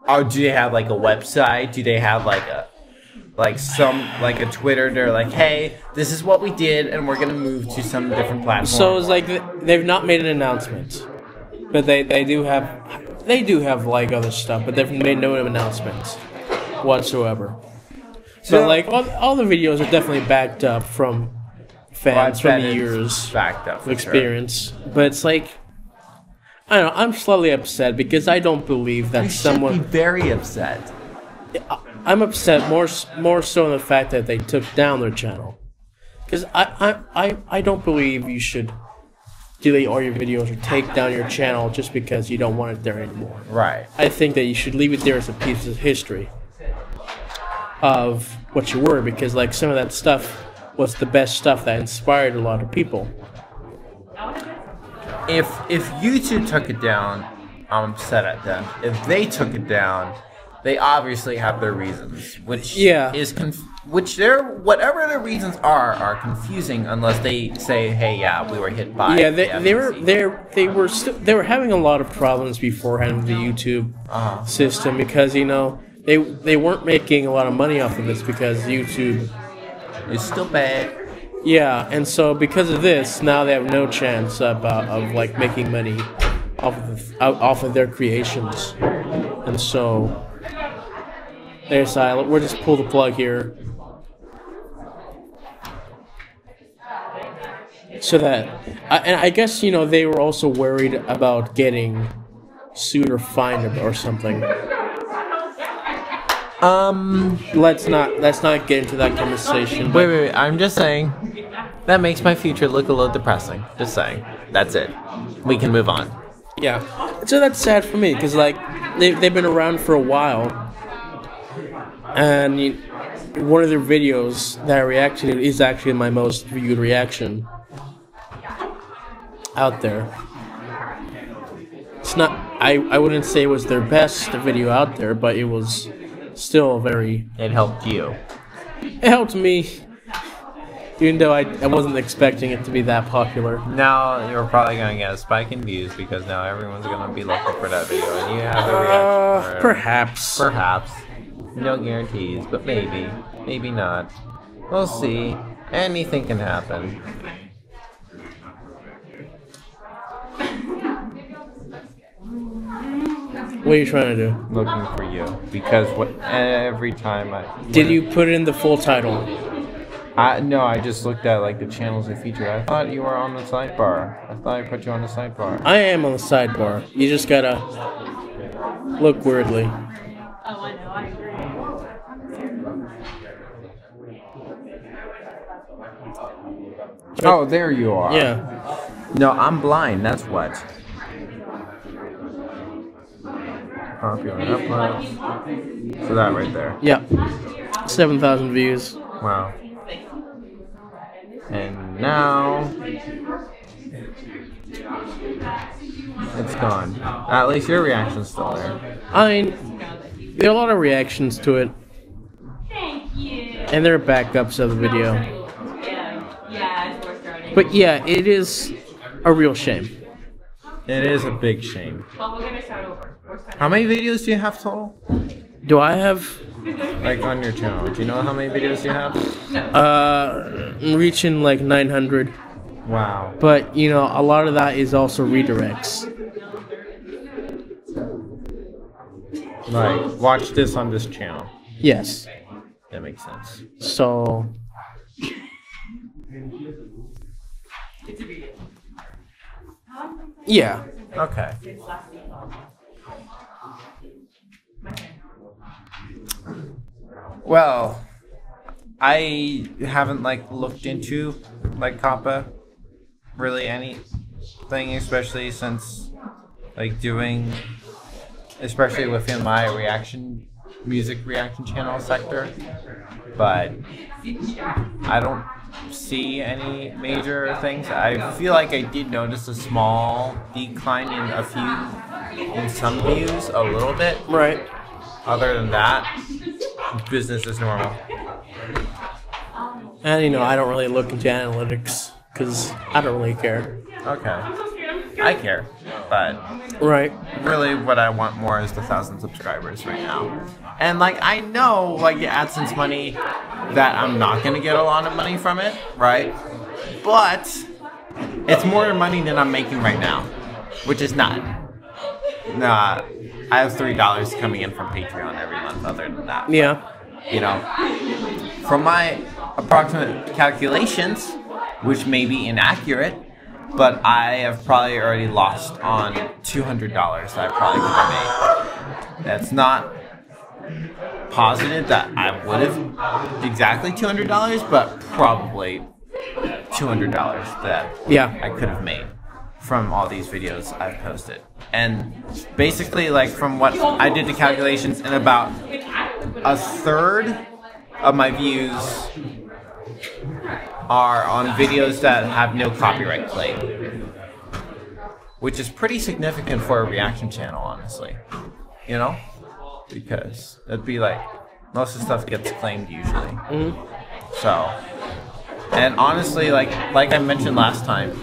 Oh, do they have like a website? Do they have like a Twitter? They're like, hey, this is what we did, and we're gonna move to some different platform. So it's like they've not made an announcement, but they do have like other stuff, but they've made no announcements whatsoever. So like all the videos are definitely backed up from fans from years backed up of experience, but it's like. I don't know, I'm slightly upset because I don't believe that someone... You should be very upset. I'm upset more so in the fact that they took down their channel. Because I don't believe you should delete all your videos or take down your channel just because you don't want it there anymore. Right. I think that you should leave it there as a piece of history of what you were, because like some of that stuff was the best stuff that inspired a lot of people. If YouTube took it down, I'm upset at them. If they took it down, they obviously have their reasons, which is whatever their reasons are confusing unless they say, hey, yeah, we were hit by they were having a lot of problems beforehand with the YouTube system because they weren't making a lot of money off of this because YouTube is still bad. Yeah, and so because of this, now they have no chance of like making money off of their creations, and so they're silent. We'll just pull the plug here, so that I guess they were also worried about getting sued or fined or something. Let's not get into that conversation. Wait. I'm just saying that makes my future look a little depressing. Just saying. That's it. We can move on. Yeah. So that's sad for me because like they've been around for a while, and one of their videos that I reacted to is actually my most viewed reaction out there. It's not. I wouldn't say it was their best video out there, but it was. Still very... It helped you. It helped me, even though I wasn't expecting it to be that popular. Now you're probably going to get a spike in views because now everyone's going to be looking for that video and you have a reaction. Perhaps. No guarantees, but maybe. Maybe not. We'll see. Anything can happen. What are you trying to do? Looking for you. Because every time Did you put in the full title? No, I just looked at like the channels they featured. I thought you were on the sidebar. I thought I put you on the sidebar. I am on the sidebar. You just gotta look weirdly. Oh, there you are. Yeah. No, I'm blind. That's what. Popular uploads. So that right there. Yeah. 7,000 views. Wow. And now it's gone. At least your reaction's still there. I mean, there are a lot of reactions to it. Thank you. And there are backups of the video. But yeah, it is a real shame. It is a big shame. How many videos do you have total? Do I have? Like on your channel. Do you know how many videos you have? I'm reaching like 900. Wow. But, you know, a lot of that is also redirects. Like, watch this on this channel. Yes. That makes sense. So... yeah. Okay. Well, I haven't like looked into like Kappa really anything, especially since like doing, especially within my music reaction channel sector, but I don't see any major things. I feel like I did notice a small decline in some views, a little bit. Right. Other than that, business as normal. And, you know, I don't really look into analytics. because I don't really care. Okay. I care, but right. Really, what I want more is the 1,000 subscribers right now. And like I know, like the AdSense money, that I'm not gonna get a lot of money from it, right? But it's more money than I'm making right now, which is not. Nah, I have $3 coming in from Patreon every month. Other than that, yeah, you know, from my approximate calculations, which may be inaccurate. But I have probably already lost on $200 that I probably could have made. That's not positive that I would have exactly $200, but probably $200 that I could have made from all these videos I've posted. And basically, like from what I did the calculations, in about a third of my views are on videos that have no copyright claim, which is pretty significant for a reaction channel, honestly. You know, because it'd be like most of the stuff gets claimed usually. So, and honestly, like I mentioned last time,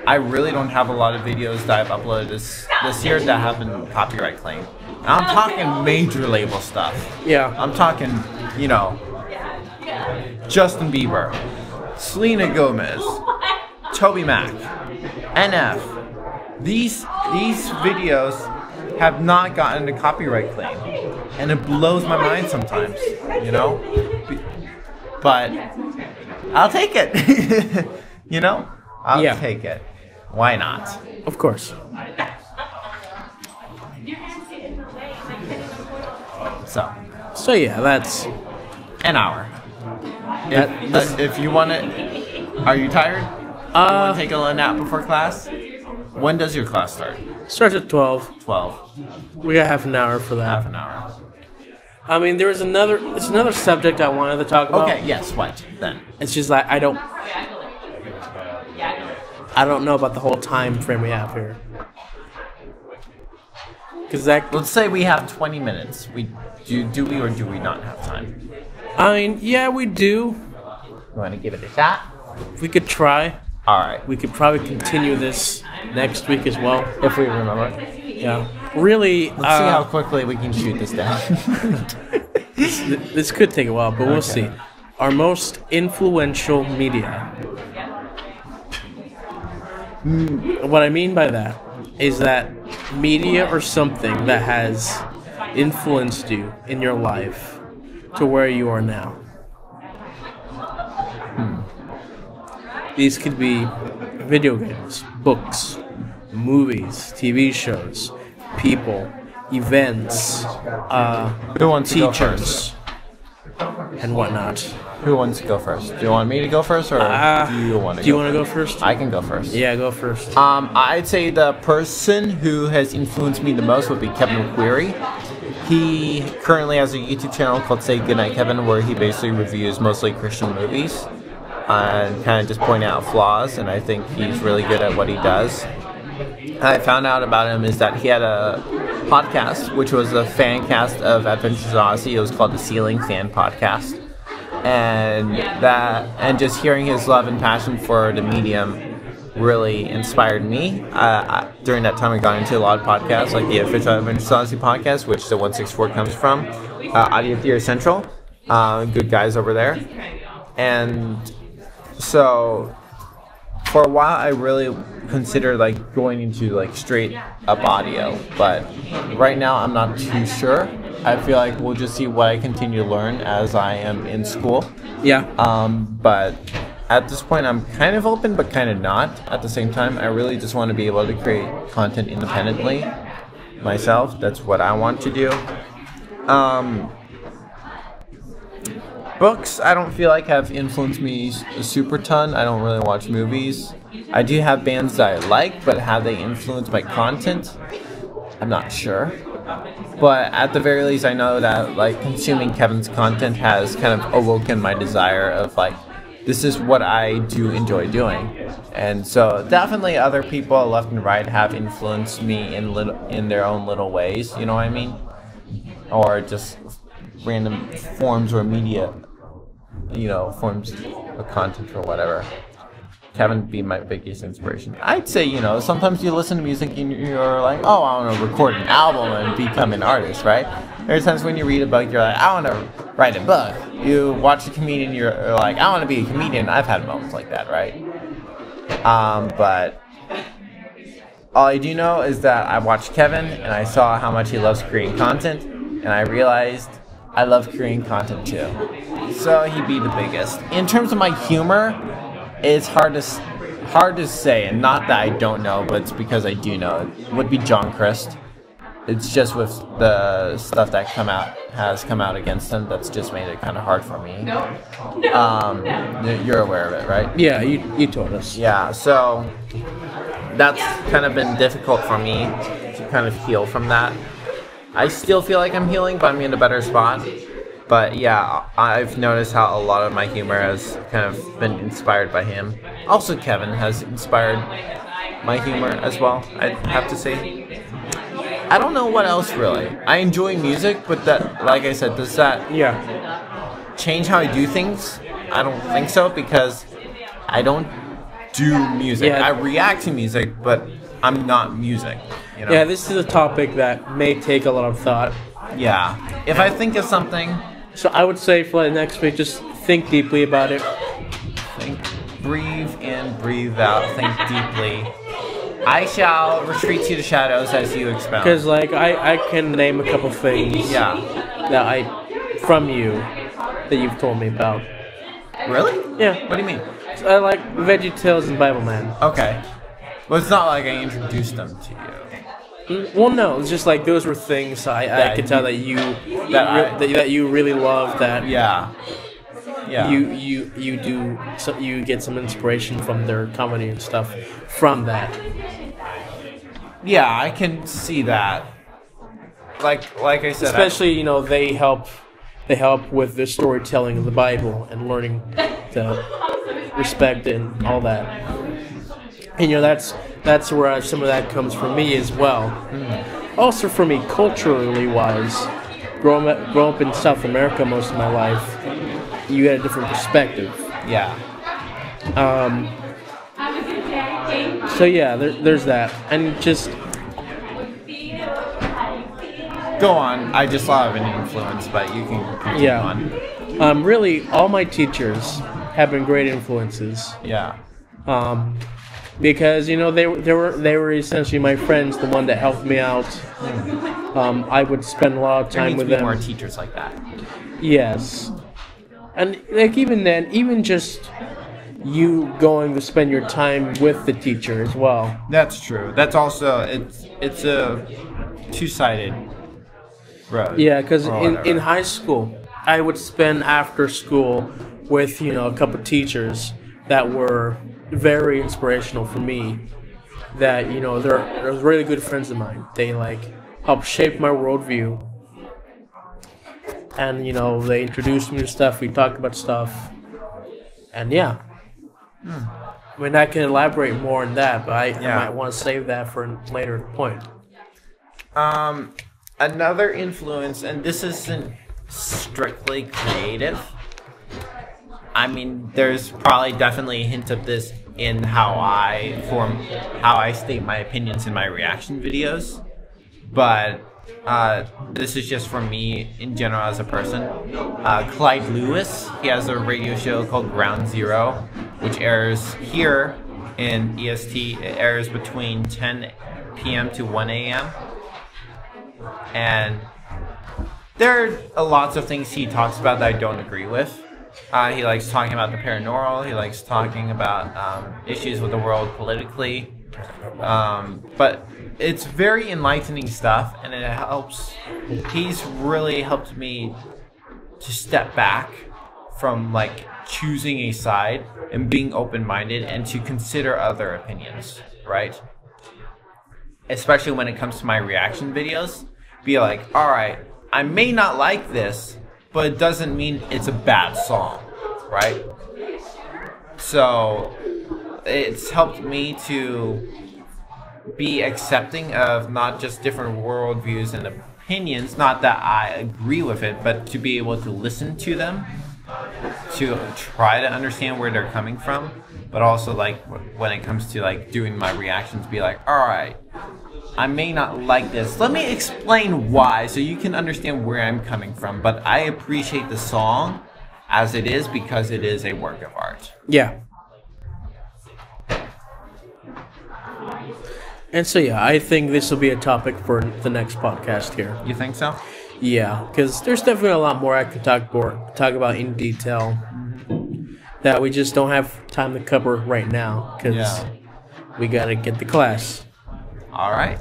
I really don't have a lot of videos that I've uploaded this year that have been copyright claimed. And I'm talking major label stuff. Yeah, I'm talking, you know, Justin Bieber, Selena Gomez, Toby Mac, NF. These videos have not gotten a copyright claim, and it blows my mind sometimes, you know? But I'll take it, you know? I'll take it. Why not? Of course. So yeah, that's an hour. If you want it, are you tired? You want to take a little nap before class? When does your class start? Starts at 12. 12. We got half an hour for that. Half an hour. I mean, it's another subject I wanted to talk about. Okay, yes, what then? It's just like I don't know about the whole time frame we have here. Let's say we have 20 minutes. Do we or do we not have time? I mean, yeah, we do. You want to give it a shot? We could try. All right. We could probably continue this next week as well. If we remember. Yeah. Really. Let's see how quickly we can shoot this down. This could take a while, but we'll see. Our most influential media. What I mean by that is that media or something that has influenced you in your life to where you are now. These could be video games, books, movies, TV shows, people, events, teachers, and whatnot. Who wants to go first? Do you want me to go first, or do you want to? Do you want to go first? I can go first. Yeah, go first. I'd say the person who has influenced me the most would be Kevin McQuarrie. He currently has a YouTube channel called Say Goodnight Kevin, where he basically reviews mostly Christian movies and kind of just point out flaws, and I think he's really good at what he does. I found out about him is that he had a podcast, which was a fan cast of Adventures in Odyssey. It was called the Ceiling Fan Podcast. And just hearing his love and passion for the medium really inspired me. During that time, I got into a lot of podcasts, like the official Adventures Odyssey podcast, which the 164 comes from, Audio Theater Central, good guys over there. And so for a while, I really considered like going into like straight up audio, but right now I'm not too sure. I feel like we'll just see what I continue to learn as I am in school. Yeah. But at this point, I'm kind of open, but kind of not. At the same time, I really just want to be able to create content independently myself. That's what I want to do. Books, I don't feel like have influenced me a super ton. I don't really watch movies. I do have bands that I like, but have they influenced my content? I'm not sure. But at the very least, I know that like consuming Kevin's content has kind of awoken my desire of like, this is what I do enjoy doing. And so definitely other people left and right have influenced me in their own little ways, you know what I mean? Or just random forms or media, you know, forms of content or whatever. Kevin be my biggest inspiration? I'd say, you know, sometimes you listen to music and you're like, oh, I want to record an album and become an artist, right? There's times when you read a book, you're like, I want to write a book. You watch a comedian, you're like, I want to be a comedian. I've had moments like that, right? But all I do know is that I watched Kevin and I saw how much he loves creating content, and I realized I love creating content too. So he'd be the biggest. In terms of my humor, it's hard to say, and not that I don't know, but it's because I do know. It would be John Crist. It's just with the stuff that has come out against him that's just made it kind of hard for me. You're aware of it, right? Yeah, you told us. Yeah, so that's kind of been difficult for me to kind of heal from that. I still feel like I'm healing, but I'm in a better spot. But yeah, I've noticed how a lot of my humor has kind of been inspired by him. Also, Kevin has inspired my humor as well, I have to say. I don't know what else really. I enjoy music, but that, like I said, does that change how I do things? I don't think so, because I don't do music. I react to music, but I'm not music. You know? Yeah, this is a topic that may take a lot of thought. Yeah. If I think of something... So I would say for the next week, just think deeply about it. Breathe in, breathe out, think deeply. I shall retreat to the shadows as you expound. Because, like, I can name a couple things that from you that you've told me about. Really? Yeah. What do you mean? So I like VeggieTales and Bible Man. Okay. Well, it's not like I introduced them to you. Well, no, it's just like those were things I could tell that you really love. That you get some inspiration from their comedy and stuff from that. Yeah, I can see that. Like I said, especially they help with the storytelling of the Bible and learning to respect and all that. And that's where some of that comes from me as well. Also for me, culturally wise, growing up in South America most of my life, you get a different perspective. Yeah. So yeah, there's that, and just go on. I just thought of an influence, but you can continue on. Really, all my teachers have been great influences. Yeah. Because they were essentially my friends, the one that helped me out. I would spend a lot of time with them. There needs to be more teachers like that. Yes, and like even then, even just you going to spend your time with the teacher as well. That's true. That's also it's a two-sided road. Yeah, because in high school, I would spend after school with a couple teachers that were very inspirational for me. That they're really good friends of mine. They helped shape my worldview, and they introduced me to stuff. We talked about stuff, and I mean, I can elaborate more on that, but I might want to save that for a later point. Another influence, and this isn't strictly creative. I mean, there's probably definitely a hint of this in how I state my opinions in my reaction videos, but this is just for me in general as a person. Clyde Lewis, he has a radio show called Ground Zero, which airs here in EST. It airs between 10 p.m. to 1 a.m. And there are lots of things he talks about that I don't agree with. He likes talking about the paranormal. He likes talking about issues with the world politically. But it's very enlightening stuff, and it helps. He's really helped me to step back from choosing a side and being open-minded and to consider other opinions, right? Especially when it comes to my reaction videos. Be like, alright, I may not like this, but it doesn't mean it's a bad song, right? So it's helped me to be accepting of not just different worldviews and opinions, not that I agree with it, but to be able to listen to them to try to understand where they're coming from, but also like when it comes to like doing my reactions, be like, all right, I may not like this. Let me explain why so you can understand where I'm coming from. But I appreciate the song as it is because it is a work of art. Yeah. And so, yeah, I think this will be a topic for the next podcast here. You think so? Yeah, because there's definitely a lot more I could talk about in detail that we just don't have time to cover right now because we got to get to class. All right.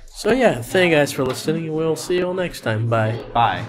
So, yeah, thank you guys for listening, and we'll see you all next time. Bye. Bye.